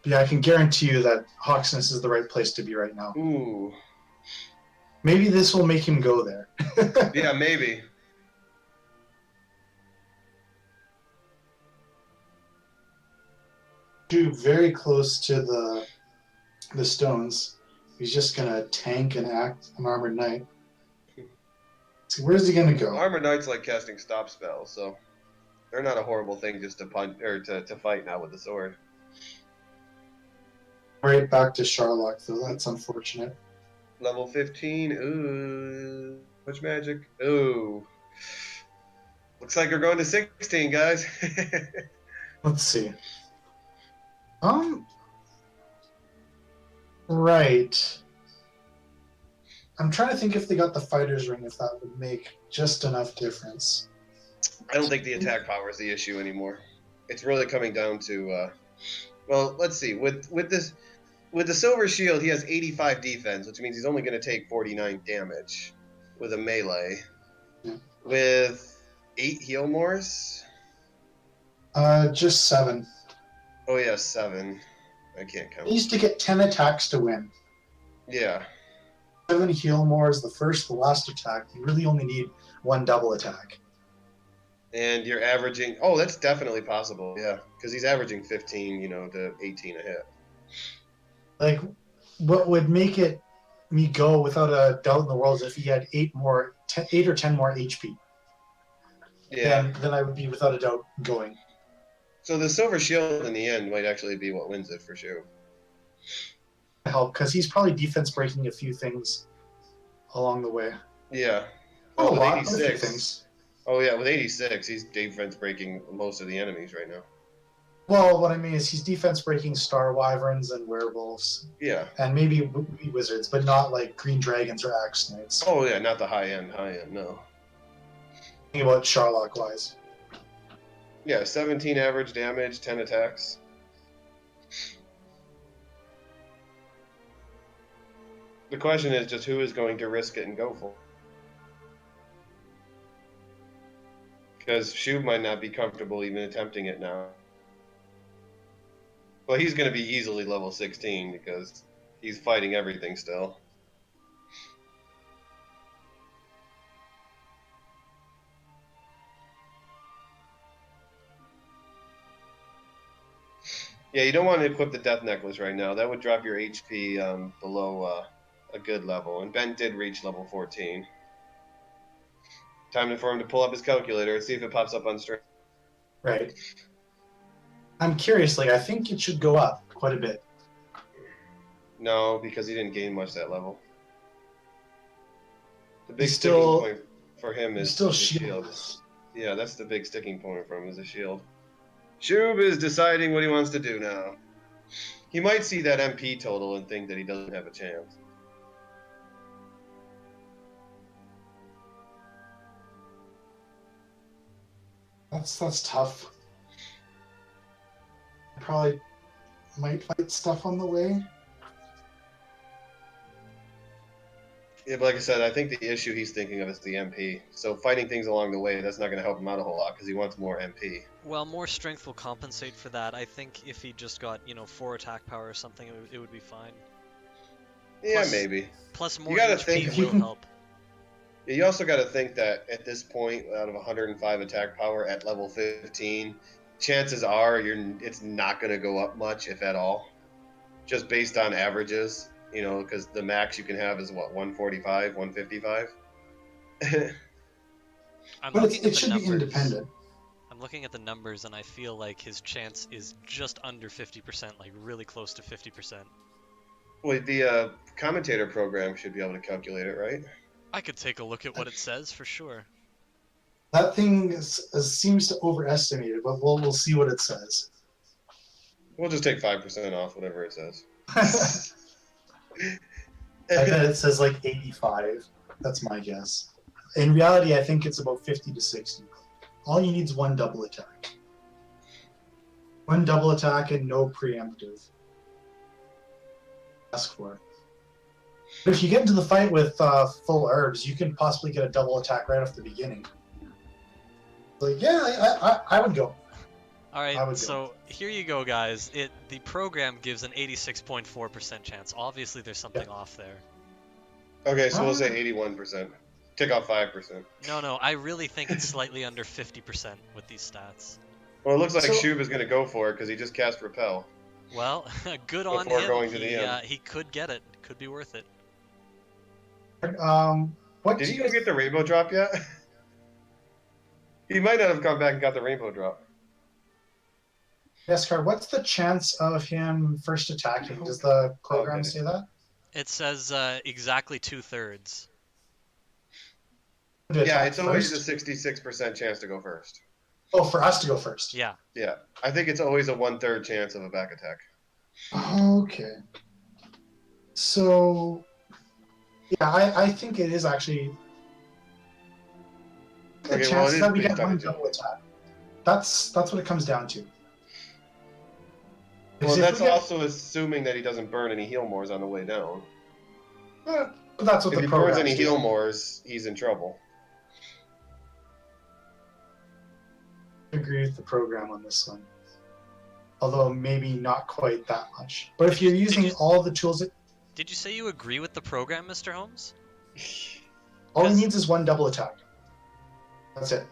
Yeah, I can guarantee you that Hawksness is the right place to be right now. Ooh. Maybe this will make him go there. Yeah, maybe. Shoob very close to the stones. He's just gonna tank and act an armored knight. So where's he gonna go? Armored Knight's like casting stop spells, so they're not a horrible thing just to punch or to fight now with the sword. Right back to Sharlock, though. That's unfortunate. Level 15. Ooh, which magic? Ooh, looks like we're going to 16, guys. Let's see. Right. I'm trying to think if they got the fighter's ring, if that would make just enough difference. I don't think the attack power is the issue anymore. it's really coming down to, well, let's see. With the silver shield, he has 85 defense, which means he's only going to take 49 damage with a melee. Yeah. With 8 heal mores? Just 7. Oh yeah, 7. I can't count. He needs to get 10 attacks to win. Yeah. 7 heal more is the first, the last attack. You really only need 1 double attack. And you're averaging... Oh, that's definitely possible, yeah. Because he's averaging 15, to 18 a hit. Like, what would make me go without a doubt in the world is if he had 8 or 10 more HP. Yeah. Then I would be without a doubt going. So the silver shield in the end might actually be what wins it for sure. Help, because he's probably defense breaking a few things along the way. Yeah. Oh, With a lot, 86. a few things. Oh yeah, with 86, he's defense breaking most of the enemies right now. Well, what I mean is he's defense breaking Star Wyverns and Werewolves. Yeah. And maybe Wizards, but not like Green Dragons or Axe Knights. Oh yeah, not the high end, no. Thinking about Sharlock wise. Yeah, 17 average damage, 10 attacks. The question is just who is going to risk it and go for it. Because Shoob might not be comfortable even attempting it now. Well, he's going to be easily level 16 because he's fighting everything still. Yeah, you don't want to equip the Death Necklace right now. That would drop your HP below a good level. And Ben did reach level 14. Time for him to pull up his calculator and see if it pops up on strength. Right. I'm curious, I think it should go up quite a bit. No, because he didn't gain much that level. The big He's sticking still- point for him is Still the shield. shields. Yeah, that's the big sticking point for him is a shield. Shoob is deciding what he wants to do now. He might see that MP total and think that he doesn't have a chance. That's tough. Probably might fight stuff on the way. Yeah, but like I said, I think the issue he's thinking of is the MP. So fighting things along the way, that's not going to help him out a whole lot because he wants more MP. Well, more strength will compensate for that. I think if he just got, 4 attack power or something, it would be fine. Yeah, Plus- maybe. Plus, more gotta HP think- will help. Yeah, you also got to think that at this point, out of 105 attack power at level 15, chances are it's not going to go up much, if at all. Just based on averages, because the max you can have is what, 145, 155? I'm But looking at it the should numbers. be independent. I'm looking at the numbers, and I feel like his chance is just under 50%, like really close to 50%. Well, the commentator program should be able to calculate it, right? I could take a look at what it says for sure. That thing seems to overestimate it, but we'll see what it says. We'll just take 5% off whatever it says. I bet it says 85. That's my guess. In reality, I think it's about 50 to 60. All you need is 1 double attack. 1 double attack and no preemptive. Ask for it. But if you get into the fight with full herbs, you can possibly get a double attack right off the beginning. I would go. All I right, would so here you go, guys. The program gives an 86.4% chance. Obviously, there's something off there. Okay, so we'll say 81%. Take off 5%. No, I really think it's slightly under 50% with these stats. Well, it looks like So- Shoob is going to go for it because he just cast Repel. Well, good on Before him. going to the end. He could get it. Could be worth it. What Did do he you go get the rainbow drop yet? He might not have come back and got the rainbow drop. Yes, Card, what's the chance of him first attacking? Does the program Okay. say that? It says exactly 2/3. To Yeah, attack it's always first? a 66% chance to go first. Oh, for us to go first. Yeah. Yeah, I think it's always a 1/3 chance of a back attack. Okay. So, yeah, I think it is actually the Okay, well, chance it is that we based get on one agility. double attack. That's what it comes down to. Well, If that's we get- also assuming that he doesn't burn any heal mores on the way down. but that's what If the he burns program's any heal doing. mores, he's in trouble. I agree with the program on this one. Although maybe not quite that much. But if you're using all the tools, Did you say you agree with the program, Mr. Holmes? all he needs is one double attack. That's it.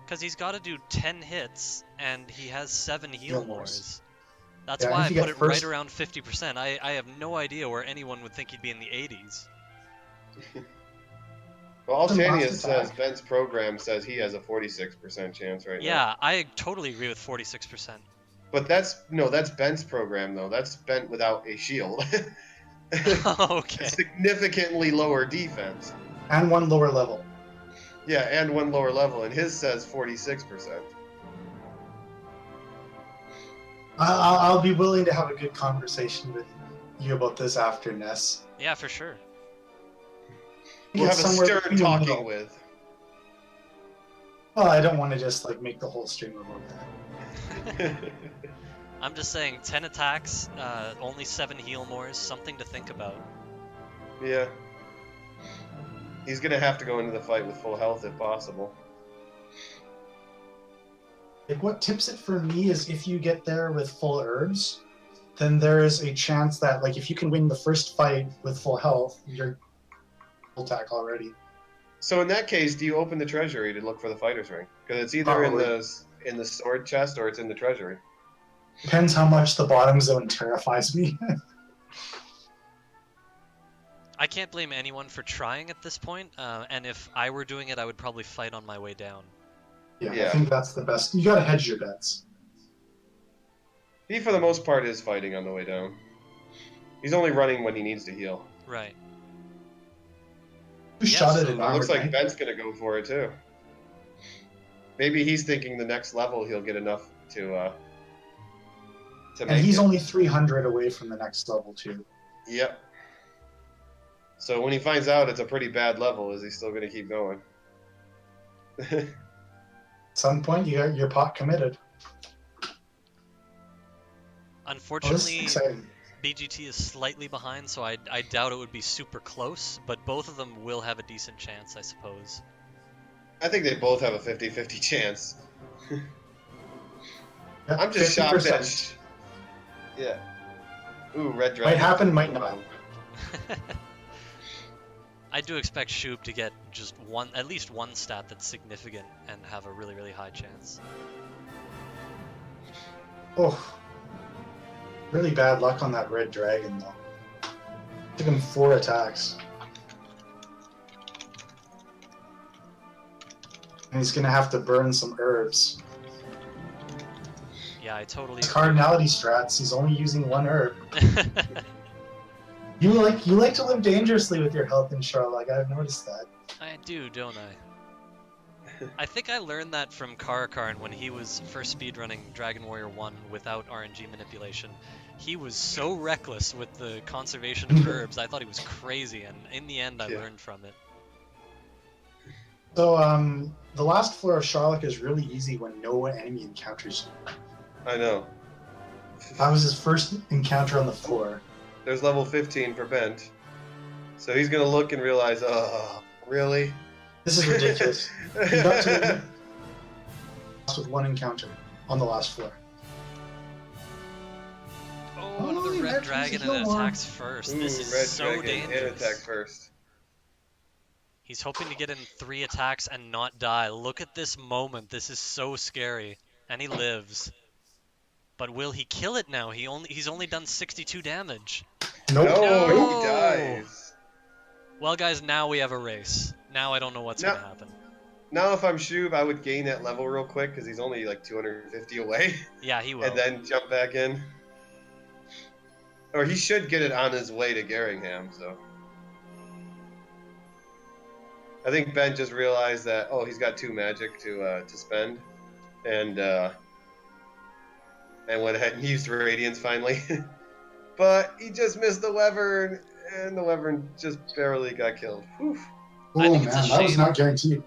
Because he's got to do 10 hits, and he has 7 heal mores. That's Yeah, why I if you put get it first- right around 50%. I have no idea where anyone would think he'd be in the 80s. Well, The Altanius last says attack. Ben's program says he has a 46% chance right now. Yeah, I totally agree with 46%. But that's Ben's program though. That's Bent without a shield. Okay. Significantly lower defense. And one lower level. Yeah, and one lower level, and his says 46%. I'll be willing to have a good conversation with you about this after Ness. Yeah, for sure. We'll have a Somewhere stern between the talking middle. with. Well, I don't want to just like make the whole stream about that. I'm just saying, 10 attacks, only 7 heal mores, something to think about. Yeah. He's gonna have to go into the fight with full health if possible. Like what tips it for me is if you get there with full herbs, then there is a chance that like if you can win the first fight with full health, you're full attack already. So in that case, do you open the treasury to look for the fighter's ring? Because it's either in the sword chest or it's in the treasury. Depends how much the bottom zone terrifies me. I can't blame anyone for trying at this point, and if I were doing it, I would probably fight on my way down. Yeah, Yeah. I think that's the best. You gotta hedge your bets. He, for the most part, is fighting on the way down. He's only running when he needs to heal. Right. You Yeah, shot so it it in It armor, looks like right? Ben's gonna go for it too. Maybe he's thinking the next level he'll get enough to And make he's it. only 300 away from the next level too. Yep. So when he finds out it's a pretty bad level, is he still gonna keep going? At some point, you got your pot committed. Oh, this is Unfortunately, exciting. BGT is slightly behind, so I doubt it would be super close, but both of them will have a decent chance, I suppose. I think they both have a 50-50 chance. Yeah, I'm just shocked 50%. that. Yeah. Ooh, red dragon. Might happen, might not. I do expect Shoob to get just at least one stat that's significant and have a really, really high chance. Oh, really bad luck on that red dragon though. Took him 4 attacks. And he's gonna have to burn some herbs. Yeah, I totally His cardinality strats, he's only using 1 herb. You like to live dangerously with your health in Charlotte. I've noticed that. I do, don't I? I think I learned that from Karakarn when he was first speedrunning Dragon Warrior 1 without RNG manipulation. He was so reckless with the conservation of herbs, I thought he was crazy, and in the end I learned from it. So, the last floor of Charlotte is really easy when no enemy encounters you. I know. That was his first encounter on the floor. There's level 15 for Bent. So he's gonna look and realize, oh, really? This is ridiculous. He got to with 1 encounter on the last floor. Oh, another he red actually dragon healed and more. attacks first. Ooh, This is red so dragon dangerous. and attack first. He's hoping to get in 3 attacks and not die. Look at this moment. This is so scary. And he lives. But will he kill it now? He's only done 62 damage. Nope. No, No. he dies. Well, guys, now we have a race. Now I don't know what's No. going to happen. Now if I'm Shoob, I would gain that level real quick because he's only like 250 away. Yeah, he will. And then jump back in. Or he should get it on his way to Garringham, so. I think Ben just realized that, oh, he's got 2 magic to spend. And went ahead and used Radiance finally. But he just missed the Wyvern, and the Wyvern just barely got killed. Whew. Oh I man, think it's a that was shame. not guaranteed.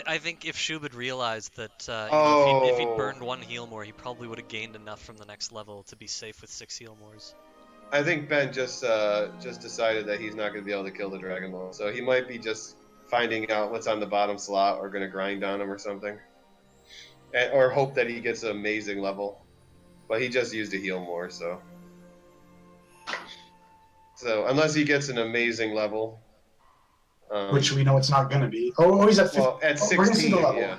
I think if Shub had realized that, if he'd Oh. burned one heal more, he probably would have gained enough from the next level to be safe with 6 heal mores. I think Ben just decided that he's not going to be able to kill the Dragon Lord, so he might be just finding out what's on the bottom slot or going to grind on him or something, or hope that he gets an amazing level. But he just used a heal more, so unless he gets an amazing level, which we know it's not going to be. Oh, he's at 50. well, at 16, we're going to see the level. yeah.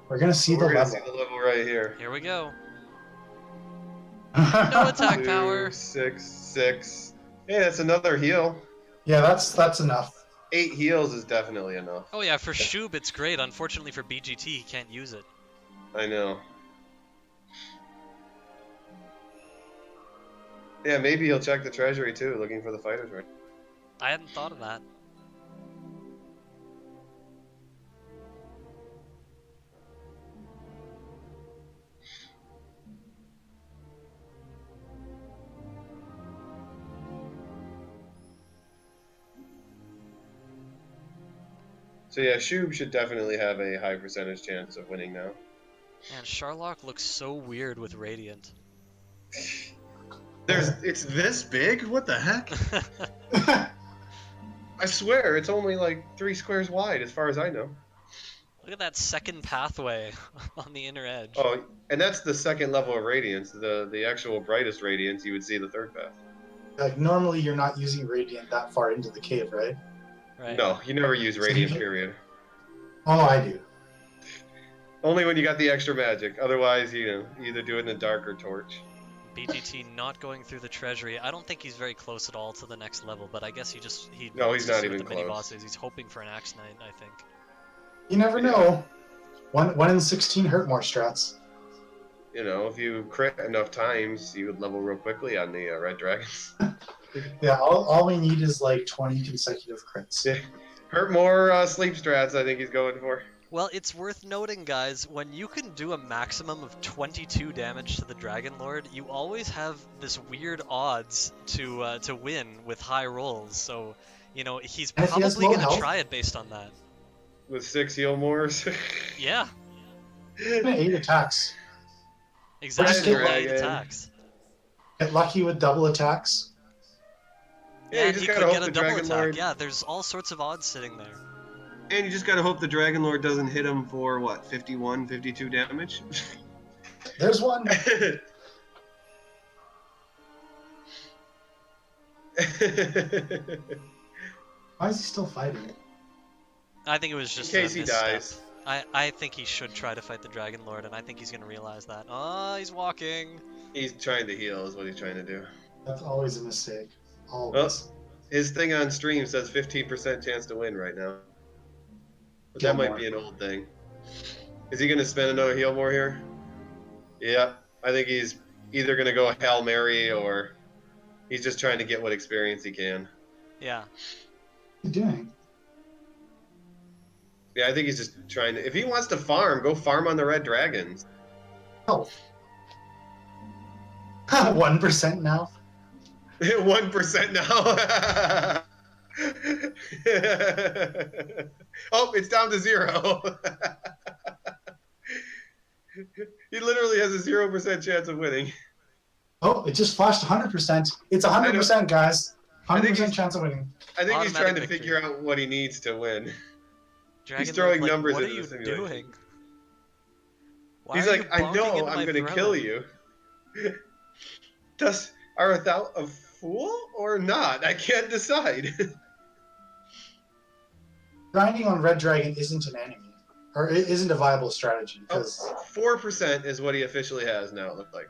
We're going to see the We're level. gonna see the level right here. Here we go. No attack 2, power. 6, 6. Hey, that's another heal. Yeah, that's enough. 8 heals is definitely enough. Oh yeah, for Shub it's great. Unfortunately for BGT, he can't use it. I know. Yeah, maybe he'll check the treasury too, looking for the fighters right. I hadn't thought of that. So yeah, Shub should definitely have a high percentage chance of winning now. Man, Sharlock looks so weird with Radiant. It's this big? What the heck? I swear, it's only like 3 squares wide as far as I know. Look at that second pathway on the inner edge. Oh, and that's the second level of Radiance. The actual brightest Radiance, you would see the third path. Like, normally you're not using Radiant that far into the cave, right? Right. No, you never use Radiant, period. Oh, I do. Only when you got the extra magic. Otherwise, you either do it in the dark or torch. BGT not going through the treasury. I don't think he's very close at all to the next level, but I guess he No, wants he's to not see even what the mini close. boss is. He's hoping for an Axe Knight, I think. You never know. 1 in 16 hurt more strats. You know, if you crit enough times, you would level real quickly on the red dragons. Yeah, all we need is like 20 consecutive crits. Yeah. Hurt more sleep strats, I think he's going for. Well, it's worth noting, guys, when you can do a maximum of 22 damage to the Dragon Lord, you always have this weird odds to win with high rolls. So, you know, he's And if he has probably low going to health? try it based on that. With 6 heal mores. Yeah, 8 attacks. exactly. get 8 dragon. attacks. Get lucky with double attacks. Yeah, you and just he gotta could hope get a the double Dragon attack. Lord. Yeah, there's all sorts of odds sitting there. And you just gotta hope the Dragon Lord doesn't hit him for, what, 51, 52 damage? There's one. Why is he still fighting? I think it was just In case a he misstep. dies. I think he should try to fight the Dragon Lord, and I think he's going to realize that. Oh, he's walking. He's trying to heal is what he's trying to do. That's always a mistake. Always. His thing on stream says 15% chance to win right now. But that Gilmore. might be an old thing. Is he going to spend another heal more here? Yeah, I think he's either going to go Hail Mary or he's just trying to get what experience he can. Yeah. What are you doing? Yeah, I think he's just trying to... If he wants to farm, go farm on the red dragons. Oh. 1% now? 1% now. Oh, it's down to 0. He literally has a 0% chance of winning. Oh, it just flashed 100%. It's 100%, guys. I think 100% chance of winning. I think he's Automatic trying to victory. figure out what he needs to win. Dragon throwing Lord, like, numbers what into are the you simulation. doing? Why He's are like, you I bonking know into I'm my going to throne?" kill you. Art thou a fool or not? I can't decide. Grinding on Red Dragon isn't an enemy. Or it isn't a viable strategy, because 4% is what he officially has now, it looked like.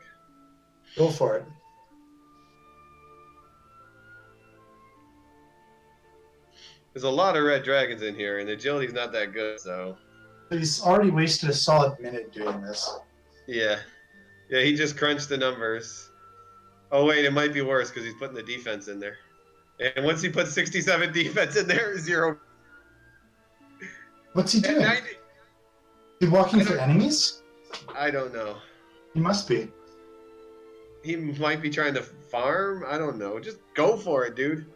go for it. There's a lot of red dragons in here, and the agility's not that good, so... He's already wasted a solid minute doing this. Yeah. Yeah, he just crunched the numbers. Oh, wait, it might be worse, because he's putting the defense in there. And once he puts 67 defense in there, 0... What's he And doing? 90... Is he walking for enemies? I don't know. He must be. He might be trying to farm? I don't know. Just go for it, dude.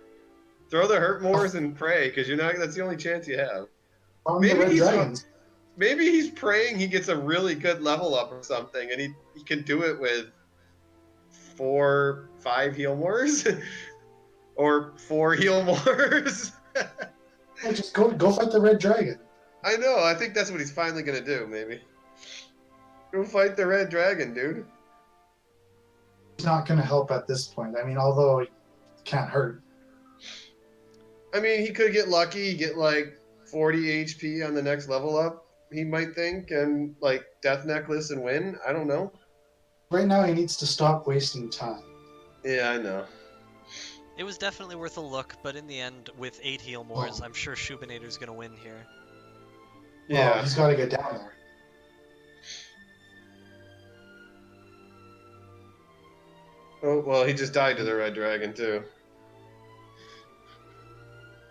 Throw the hurt mores and pray, because you're not. That's the only chance you have. On the Maybe Red he's- Dragons. Maybe he's praying he gets a really good level up or something, and he can do it with 4, 5 heal mores, or 4 heal mores. Hey, just go fight the red dragon. I know. I think that's what he's finally gonna do. Maybe go fight the red dragon, dude. He's not gonna help at this point. I mean, although it can't hurt. I mean, he could get lucky, get like 40 HP on the next level up. He might think, and like Death Necklace and win. I don't know. Right now, he needs to stop wasting time. Yeah, I know. It was definitely worth a look, but in the end, with 8 heal mores, I'm sure Shoobinator's gonna win here. Yeah, he's got to get down there. Oh well, he just died to the red dragon too.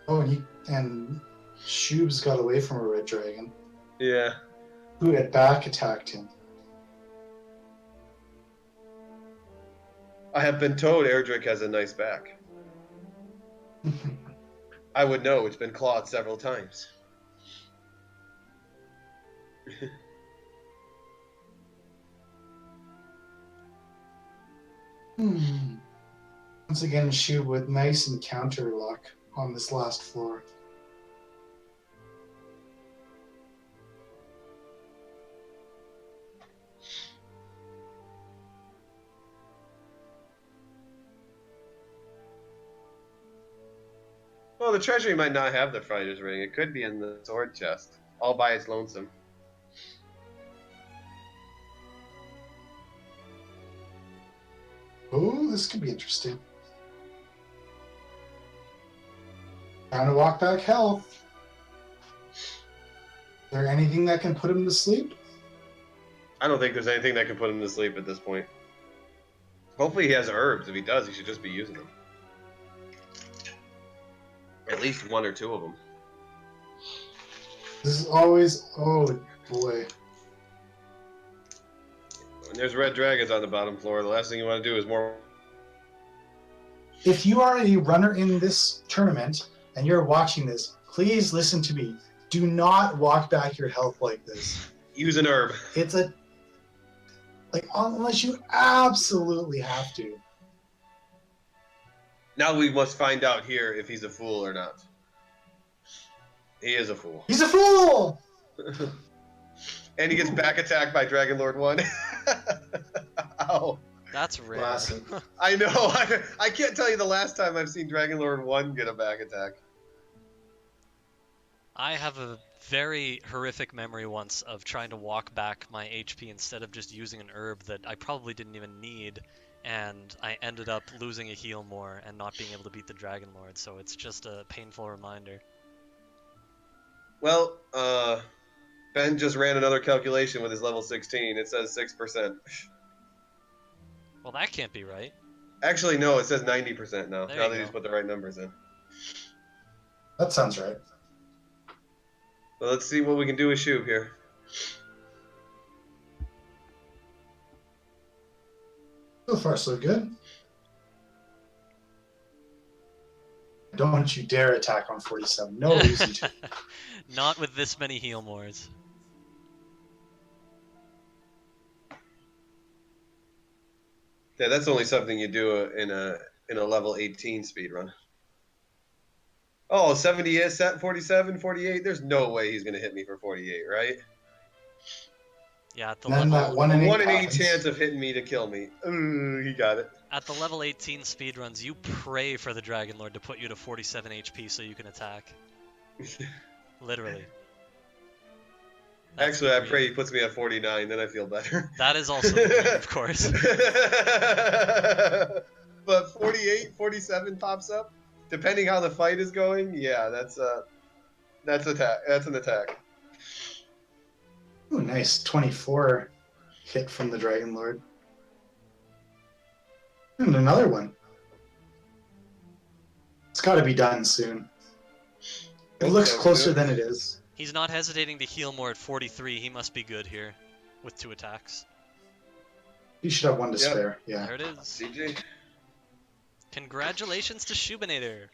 Oh, and Shoob's got away from a red dragon. Yeah. Who had back attacked him. I have been told Erdrick has a nice back. I would know. It's been clawed several times. Once again, Shoob with nice encounter luck on this last floor. Well, the treasury might not have the fighter's ring. It could be in the sword chest, all by its lonesome. Oh, this could be interesting. Trying to walk back health. Is there anything that can put him to sleep? I don't think there's anything that can put him to sleep at this point. Hopefully he has herbs. If he does, he should just be using them. At least 1 or 2 of them. This is always... Oh, boy. When there's red dragons on the bottom floor, the last thing you want to do is more... If you are a runner in this tournament and you're watching this, please listen to me. Do not walk back your health like this. Use an herb. It's a... Like, unless you absolutely have to. Now we must find out here if he's a fool or not. He is a fool. He's a fool! And he gets back attacked by Dragon Lord 1. Ow. That's rare. Classic. I know. I can't tell you the last time I've seen Dragon Lord 1 get a back attack. I have a very horrific memory once of trying to walk back my HP instead of just using an herb that I probably didn't even need, and I ended up losing a heal more and not being able to beat the Dragon Lord, so it's just a painful reminder. Well, Ben just ran another calculation with his level 16. It says 6%. Well, that can't be right. Actually, no, it says 90% now. There Now you that go. he's put the right numbers in. That sounds right. Well, let's see what we can do with Shoob here. So far, so good. Don't you dare attack on 47. No reason to. Not with this many heal mores. Yeah, that's only something you do in a level 18 speedrun. Oh, 70 set 47, 48. There's no way he's gonna hit me for 48, right? Yeah, at the And then that level 1 in 8 1 in 8 happens. chance of hitting me to kill me. Ooh, he got it. at the level 18 speedruns, you pray for the Dragon Lord to put you to 47 HP so you can attack. Literally. That's Actually, I weird. pray he puts me at 49, then I feel better. That is also the dream, of course. But 48, 47 pops up, depending how the fight is going. Yeah, that's attack. That's an attack. Ooh, nice 24 hit from the Dragon Lord. And another one. It's got to be done soon. It looks Okay, closer good. than it is. He's not hesitating to heal more at 43. He must be good here with 2 attacks. You should have 1 to Yep. spare. Yeah. There it is. CJ. Congratulations to Shoobinator.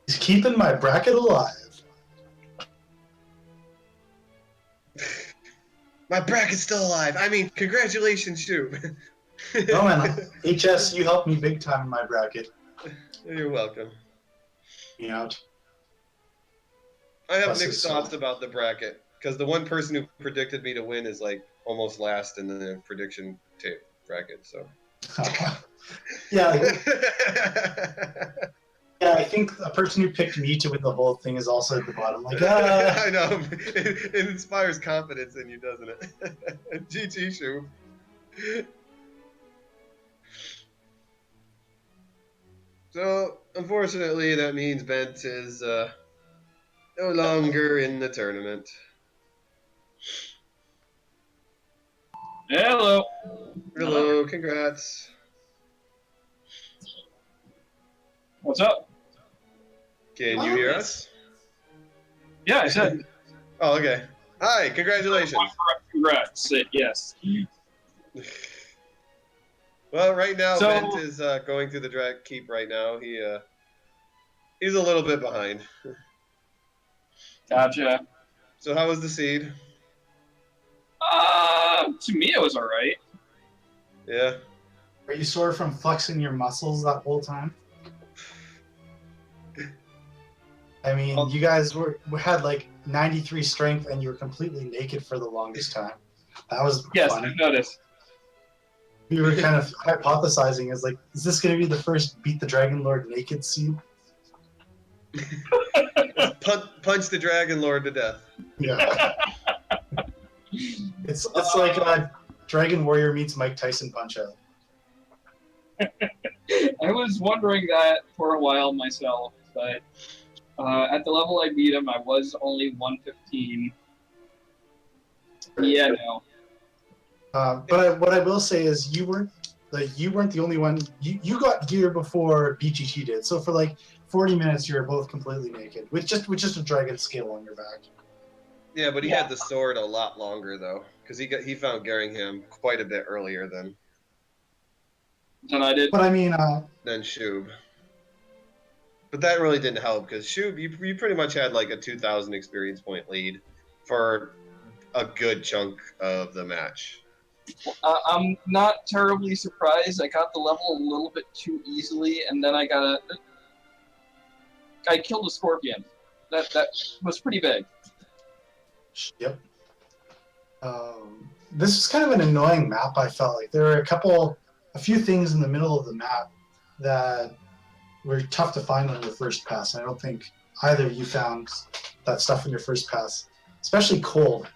He's keeping my bracket alive. My bracket's still alive. I mean, congratulations, Shoob. Oh man, HS, you helped me big time in my bracket. You're welcome. You know. I have Bless mixed his soul. thoughts about the bracket because the one person who predicted me to win is like almost last in the prediction tape bracket. So. Yeah, yeah. I think a person who picked me to win the whole thing is also at the bottom. Like, I know it inspires confidence in you, doesn't it? GG, Shoob. So, unfortunately, that means Bent is no longer in the tournament. Hello. Hello, congrats. What's up? Can you hear us? Yeah, I said. Oh, okay. Hi, congratulations. Congrats. Yes. Well, right now, So- Bent is going through the drag keep right now. He's a little bit behind. Gotcha. So how was the seed? To me it was all right. Yeah. are you sore from flexing your muscles that whole time? I mean, you guys had like 93 strength, and you were completely naked for the longest time. That was Yes, funny. I noticed. We were kind of hypothesizing as like, is this going to be the first beat the Dragon Lord naked scene? Punch the Dragon Lord to death. Yeah. it's like Dragon Warrior meets Mike Tyson Punch Out. I was wondering that for a while myself, but at the level I beat him, I was only 115. Yeah, no. But what I will say is you weren't the only one. You got gear before BGT did. So for like 40 minutes, you were both completely naked with just a dragon scale on your back. Yeah, but he had the sword a lot longer though, because he found Garingham quite a bit earlier than And I did. But I mean, Shoob. But that really didn't help because Shoob, you pretty much had like a 2,000 experience point lead for a good chunk of the match. I'm not terribly surprised. I got the level a little bit too easily, and then I killed a scorpion. That was pretty big. yep. This was kind of an annoying map. I felt like there were a few things in the middle of the map that were tough to find on your first pass. I don't think either of you found that stuff in your first pass, especially coal.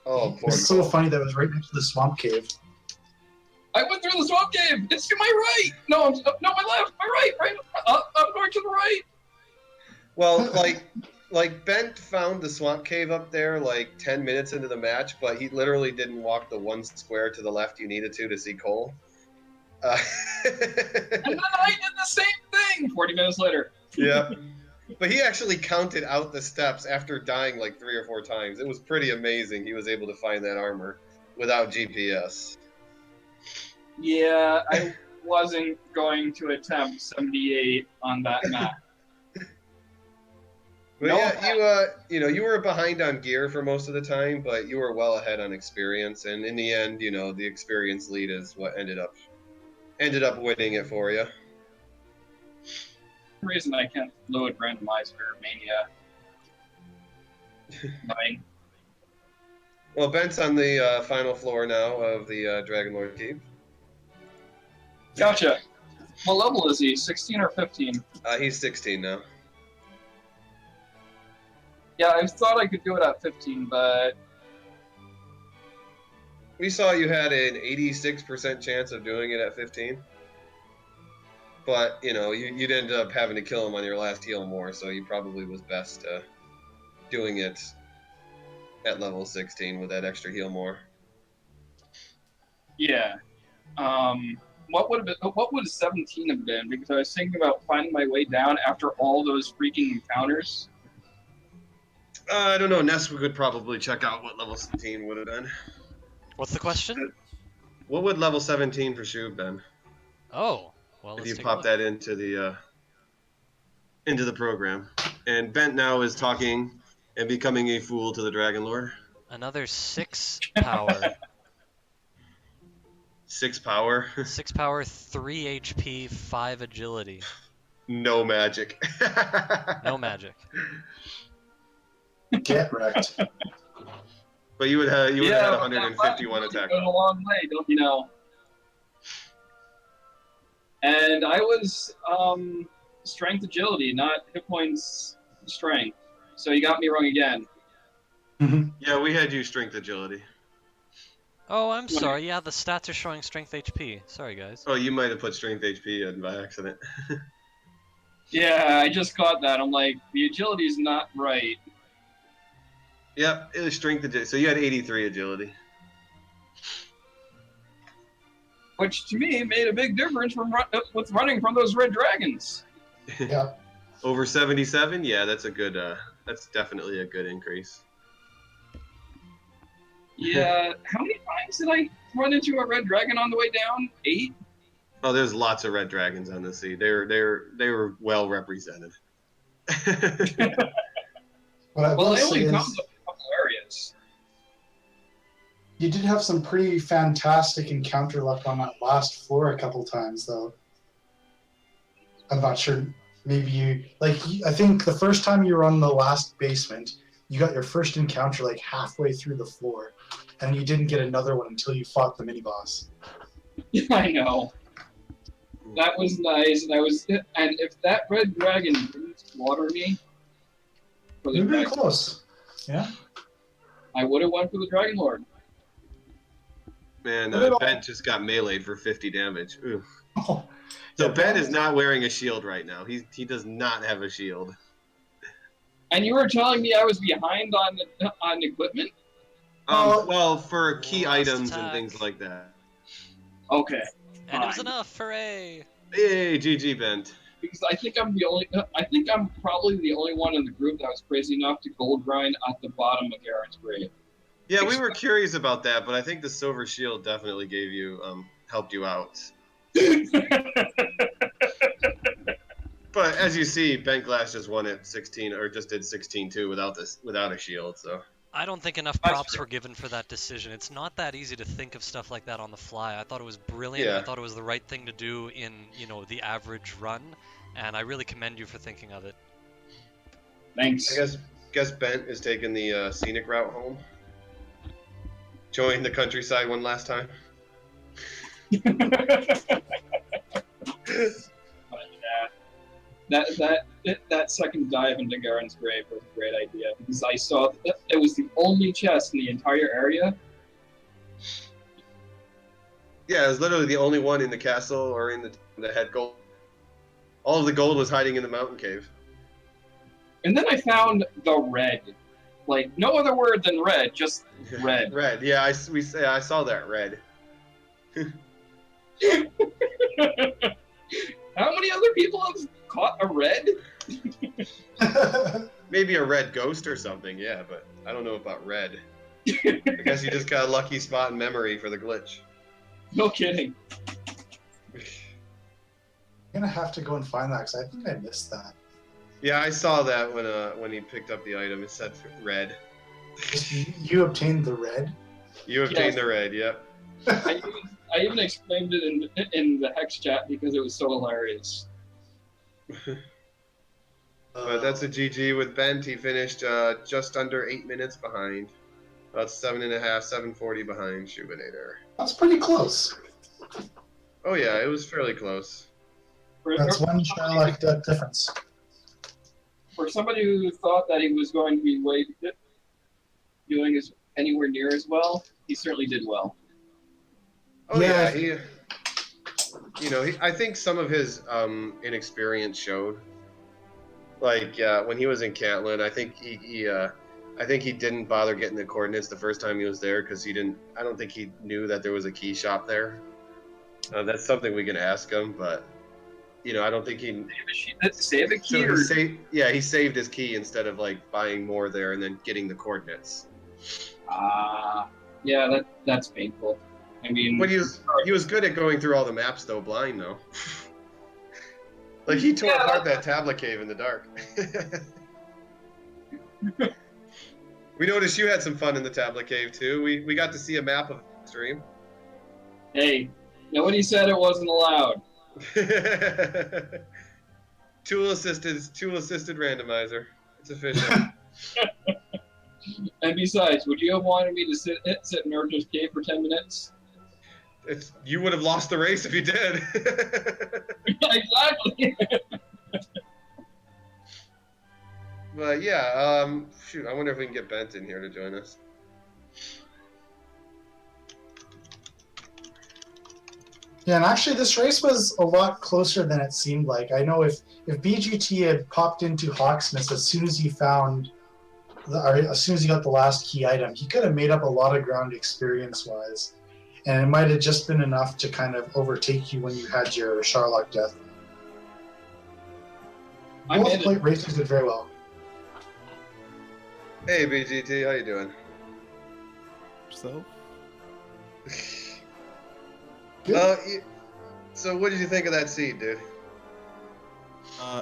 Oh, poor It's so funny that it was right next to the swamp cave. I went through the swamp cave. It's to my right. No, my left. My right. Right. I'm going to the right. Well, like Bent found the swamp cave up there like 10 minutes into the match, but he literally didn't walk the one square to the left you needed to see Cole. And then I did the same thing 40 minutes later. Yeah. But he actually counted out the steps after dying like 3 or 4 times. It was pretty amazing he was able to find that armor without GPS. Yeah, I wasn't going to attempt 78 on that map. But No. yeah, you were behind on gear for most of the time, but you were well ahead on experience, and in the end, the experience lead is what ended up winning it for you. The reason I can't load Randomizer Mania. Well, Bent's on the final floor now of the Dragon Lord Keep. Gotcha. What level is he? 16 or 15? He's 16 now. Yeah, I thought I could do it at 15, but We saw you had an 86% chance of doing it at 15. But, you'd end up having to kill him on your last heal more, so you probably was best doing it at level 16 with that extra heal more. yeah. What would 17 have been? Because I was thinking about finding my way down after all those freaking encounters. I don't know. Ness could probably check out what level 17 would have been. What's the question? What would level 17 for Shoob been? Oh, well, If let's you take pop a look. that into the program. And Bent now is talking and becoming a fool to the Dragon Lord. Another 6 power. 6 power. 6 power, 3 HP, 5 agility. No magic. No magic. Get wrecked. But you would have had but that 151 magic attack. goes a long way, don't you know? And I was strength agility, not hit points strength. So you got me wrong again. Yeah, we had you strength agility. Oh, I'm sorry. Yeah, the stats are showing strength HP. Sorry, guys. Oh, you might have put strength HP in by accident. Yeah, I just caught that. I'm like, the agility's not right. Yep, it was strength agility. So you had 83 agility. Which to me made a big difference with running from those red dragons. Yeah. Over 77? Yeah, that's a good. That's definitely a good increase. Yeah, how many times did I run into a red dragon on the way down? 8? Oh, there's lots of red dragons on the sea. They were well represented. What I will Well, they say only is, come to a couple areas. you did have some pretty fantastic encounter luck on that last floor a couple times, though. I'm not sure. Maybe you I think the first time you were on the last basement, you got your first encounter like halfway through the floor, and you didn't get another one until you fought the mini boss. I know. That was nice, and if that red dragon didn't slaughter me for the You're very dragon, close. Yeah. I would have went for the Dragon Lord. Man, Look at Ben just got meleeed for 50 damage. Oof. Oh, So yeah, Ben is not wearing a shield right now. He does not have a shield. And you were telling me I was behind on equipment? Well, for key Last items attack. and things like that. Okay. And it was Fine. enough. Hooray! Hey, GG Bent. Because I think I'm probably the only one in the group that was crazy enough to gold grind at the bottom of Garen's grave. Yeah, we were curious about that, but I think the silver shield definitely gave you helped you out. But as you see, Bent Glass just won at 16, or just did 16 too without a shield. So I don't think enough That's props true. were given for that decision. It's not that easy to think of stuff like that on the fly. I thought it was brilliant. Yeah. I thought it was the right thing to do in, the average run, and I really commend you for thinking of it. Thanks. I guess Bent is taking the scenic route home. Join the countryside one last time. That second dive into Garen's grave was a great idea because I saw that it was the only chest in the entire area. Yeah, it was literally the only one in the castle or in the head gold. All of the gold was hiding in the mountain cave. And then I found the red. Like, no other word than red, just red. Red. Yeah, I saw that red. How many other people have caught a red? Maybe a red ghost or something, yeah, but I don't know about red. I guess you just got a lucky spot in memory for the glitch. No kidding. I'm gonna have to go and find that because I think I missed that. Yeah, I saw that when he picked up the item. It said red. You obtained the red. You obtained the red. Yep. I even explained it in the hex chat because it was so hilarious. But that's a GG with Bent. He finished just under 8 minutes behind. About 7.5, 7:40 behind Shoobinator. That's pretty close. Oh yeah, it was fairly close. That's one Sherlock difference. For somebody who thought that he was going to be doing anywhere near as well, he certainly did well. Oh Yeah. yeah, I think some of his inexperience showed. Like when he was in Catlin, I think he didn't bother getting the coordinates the first time he was there because I don't think he knew that there was a key shop there. That's something we can ask him, but I don't think he. Save a key. He saved his key instead of like buying more there and then getting the coordinates. Yeah, that's painful. I mean, But he was good at going through all the maps though, blind though. Like he tore apart that tablet cave in the dark. We noticed you had some fun in the tablet cave too. We got to see a map of the stream. Hey, nobody said it wasn't allowed. Tool assisted randomizer. It's official. And besides, would you have wanted me to sit in Archer's cave for 10 minutes? You would have lost the race if you did. Exactly. But yeah, shoot, I wonder if we can get Bent in here to join us. Yeah, and actually this race was a lot closer than it seemed like. I know if BGT had popped into Hawksmith as soon as he found, as soon as he got the last key item, he could have made up a lot of ground experience-wise. And it might have just been enough to kind of overtake you when you had your Sharlock death. Both plate races did very well. Hey BGT, how you doing? So? So what did you think of that seed, dude?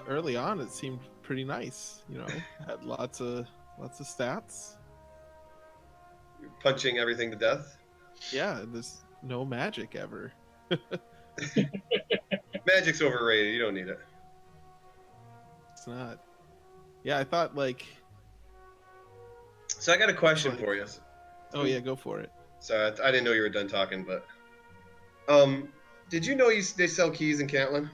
Early on, it seemed pretty nice. You know, had lots of stats. You're punching everything to death. Yeah, there's no magic ever. Magic's overrated. You don't need it. It's not. Yeah, I thought like. So I got a question for you. Oh yeah, go for it. Sorry, I didn't know you were done talking, but did you know they sell keys in Cantlin?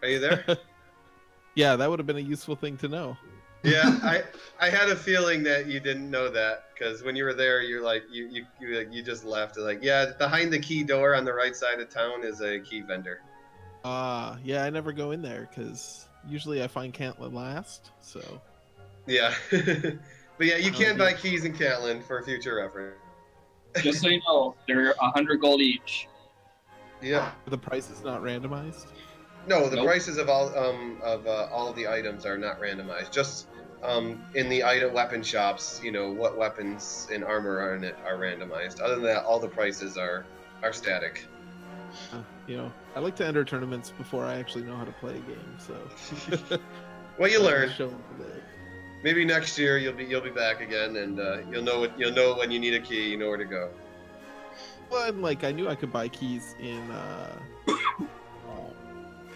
Are you there? Yeah, that would have been a useful thing to know. Yeah, I had a feeling that you didn't know that because when you were there, you're like you just left. Like, yeah, behind the key door on the right side of town is a key vendor. Yeah, I never go in there because usually I find Cantlin last. So. Yeah, but yeah, you can buy keys in Cantlin for future reference. Just so you know, they're 100 gold each. Yeah. The price is not randomized. No, the prices of all of the items are not randomized. Just in the weapon shops, you know what weapons and armor are in it are randomized. Other than that, all the prices are static. You know, I like to enter tournaments before I actually know how to play a game. So. Well, you learn. Maybe next year you'll be back again, and you'll know when you need a key. You know where to go. Well, and like I knew I could buy keys in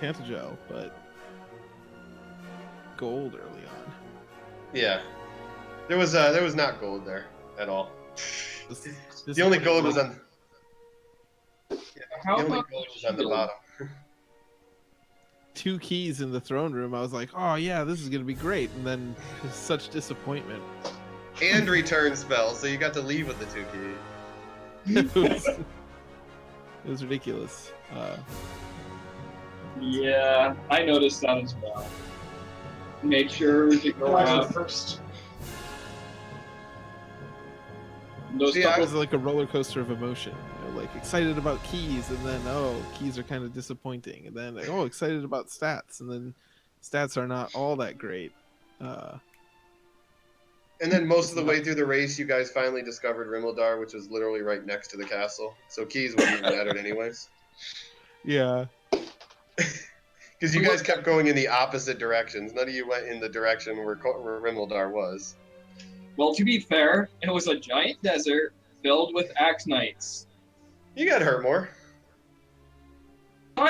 Pantagel, but gold early on. Yeah, there was not gold there at all. The only gold was on. Yeah, the only gold was on the bottom. 2 keys in the throne room. I was like, oh yeah, this is gonna be great, and then such disappointment. And return spells, so you got to leave with the 2 keys. It was ridiculous. Yeah, I noticed that as well. Make sure to go out first. It was like a roller coaster of emotion. You know, like excited about keys, and then keys are kind of disappointing, and then excited about stats, and then stats are not all that great. And then most of the way through the race, you guys finally discovered Rimildar, which was literally right next to the castle. So keys wouldn't even matter anyways. Yeah. Because you guys kept going in the opposite directions. None of you went in the direction where Rimildar was. Well, to be fair, it was a giant desert filled with axe knights. You got hurt more. You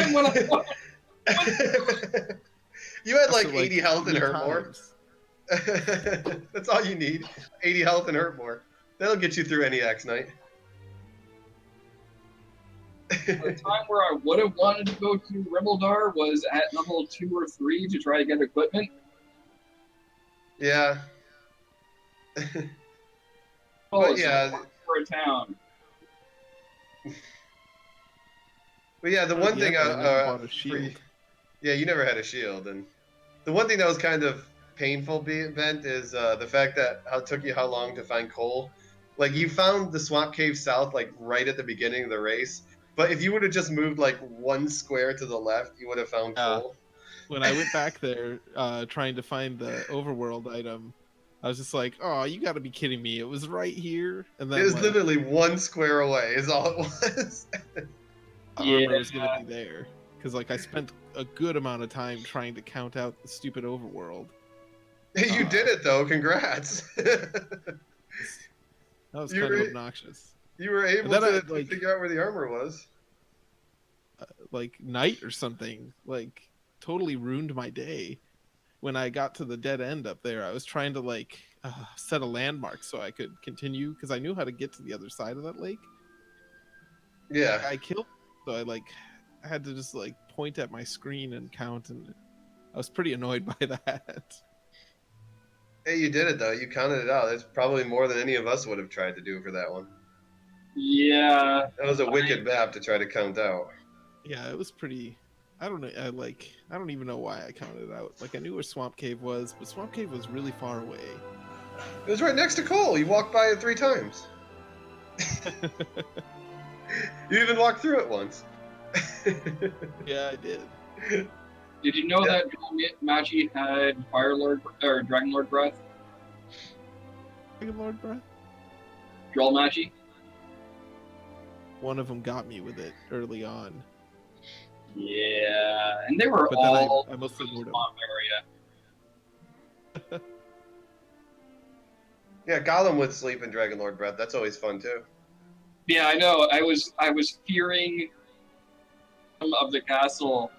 had like 80 health and hurt more. That's all you need. 80 health and hurt more. That'll get you through any axe knight. The time where I would have wanted to go to Rimildar was at level 2 or 3 to try to get equipment. Yeah. But yeah, for a town. But yeah, the one thing bought a shield. Yeah, you never had a shield, and the one thing that was kind of painful, Bent, is the fact that it took you how long to find coal. Like you found the Swamp Cave South like right at the beginning of the race, but if you would have just moved like 1 square to the left, you would have found coal. When I went back there trying to find the overworld item, I was just like, "Oh, you got to be kidding me! It was right here." And then it was literally 1 square away. Is all it was. Armor was gonna be there. because like I spent a good amount of time trying to count out the stupid overworld. You did it though. Congrats. That was kind of obnoxious. You were able to figure out where the armor was. Like night or something, like totally ruined my day. When I got to the dead end up there, I was trying to like set a landmark so I could continue because I knew how to get to the other side of that lake. Yeah. I killed, so I had to just like point at my screen and count, and I was pretty annoyed by that. Hey, you did it though. You counted it out. That's probably more than any of us would have tried to do for that one. Yeah. That was a wicked map to try to count out. Yeah, it was pretty. I don't know. I don't even know why I counted it out. Like I knew where Swamp Cave was, but Swamp Cave was really far away. It was right next to Cole. You walked by it 3 times. You even walked through it once. Yeah, I did. Did you know that Magi had Fire Lord or Dragon Lord breath? Dragon Lord breath. Droll Magi. One of them got me with it early on. Yeah, and they were But all then I mostly ignored them. area. Yeah, Gollum would sleep in Dragon Lord breath. That's always fun too. Yeah, I know. I was fearing of the castle,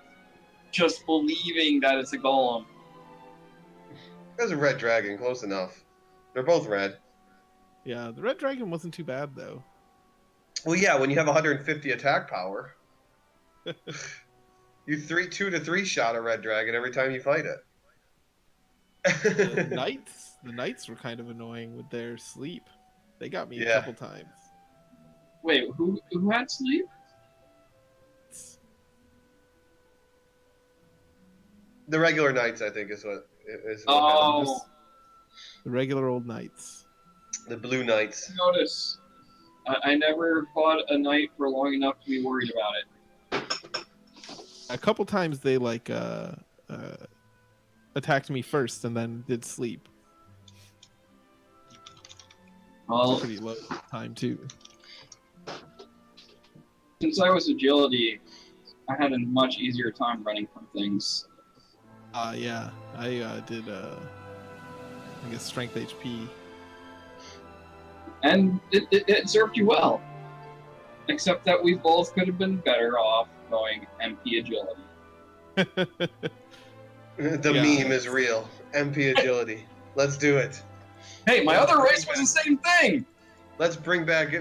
just believing that it's a golem. There's a red dragon, close enough. They're both red. Yeah, the red dragon wasn't too bad though. Well, yeah, when you have 150 attack power, you 2 to 3 shot a red dragon every time you fight it. The knights were kind of annoying with their sleep. They got me a couple times. Wait, who had sleep? The regular knights, I think, is what. Oh, the regular old knights. The blue knights. Notice, I never fought a knight for long enough to be worried about it. A couple times they attacked me first and then did sleep. Well, pretty low time too. Since I was agility, I had a much easier time running from things. Yeah, I did. I guess strength HP, and it served you well. Except that we both could have been better off going MP agility. The meme is real. MP agility. Let's do it. Hey, my other race was the same thing. Let's bring back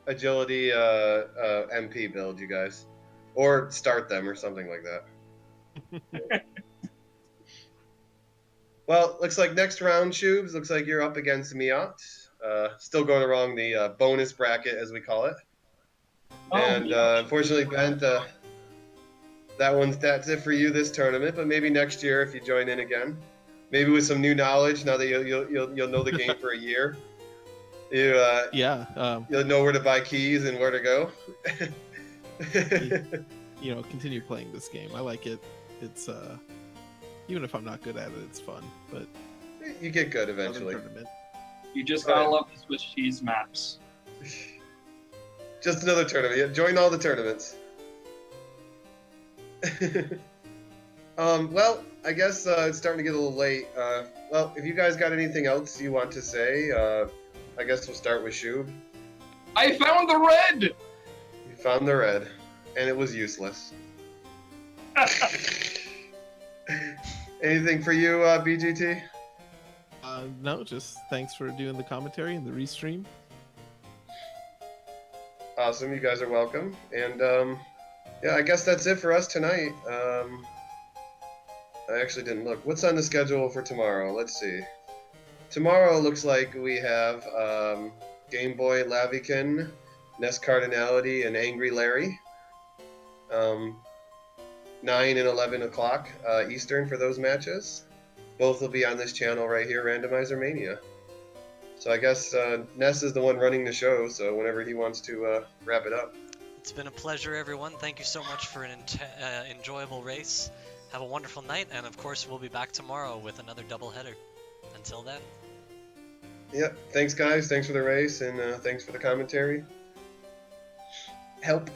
agility MP build, you guys, or start them or something like that. Well, looks like next round, Shoobs. Looks like you're up against Miat. Still going along the bonus bracket, as we call it. And unfortunately, Bent, that's it for you this tournament. But maybe next year, if you join in again, maybe with some new knowledge, now that you'll know the game for a year, you'll know where to buy keys and where to go. Continue playing this game. I like it. It's even if I'm not good at it, it's fun. But you get good eventually. You just gotta love the Swiss cheese maps. Just another tournament. Yeah, join all the tournaments. Well, I guess it's starting to get a little late. Well, if you guys got anything else you want to say, I guess we'll start with Shoob. I found the red! You found the red, and it was useless. Anything for you, BGT? No, just thanks for doing the commentary and the restream. Awesome, you guys are welcome. And yeah, I guess that's it for us tonight. I actually didn't look. What's on the schedule for tomorrow? Let's see. Tomorrow looks like we have Game Boy Lavikin, Nest Cardinality, and Angry Larry. 9 and 11 o'clock Eastern for those matches. Both will be on this channel right here, Randomizer Mania. So I guess Ness is the one running the show, so whenever he wants to wrap it up. It's been a pleasure, everyone. Thank you so much for an enjoyable race. Have a wonderful night, and of course we'll be back tomorrow with another doubleheader. Until then. Yep. Thanks, guys. Thanks for the race, and thanks for the commentary. Help.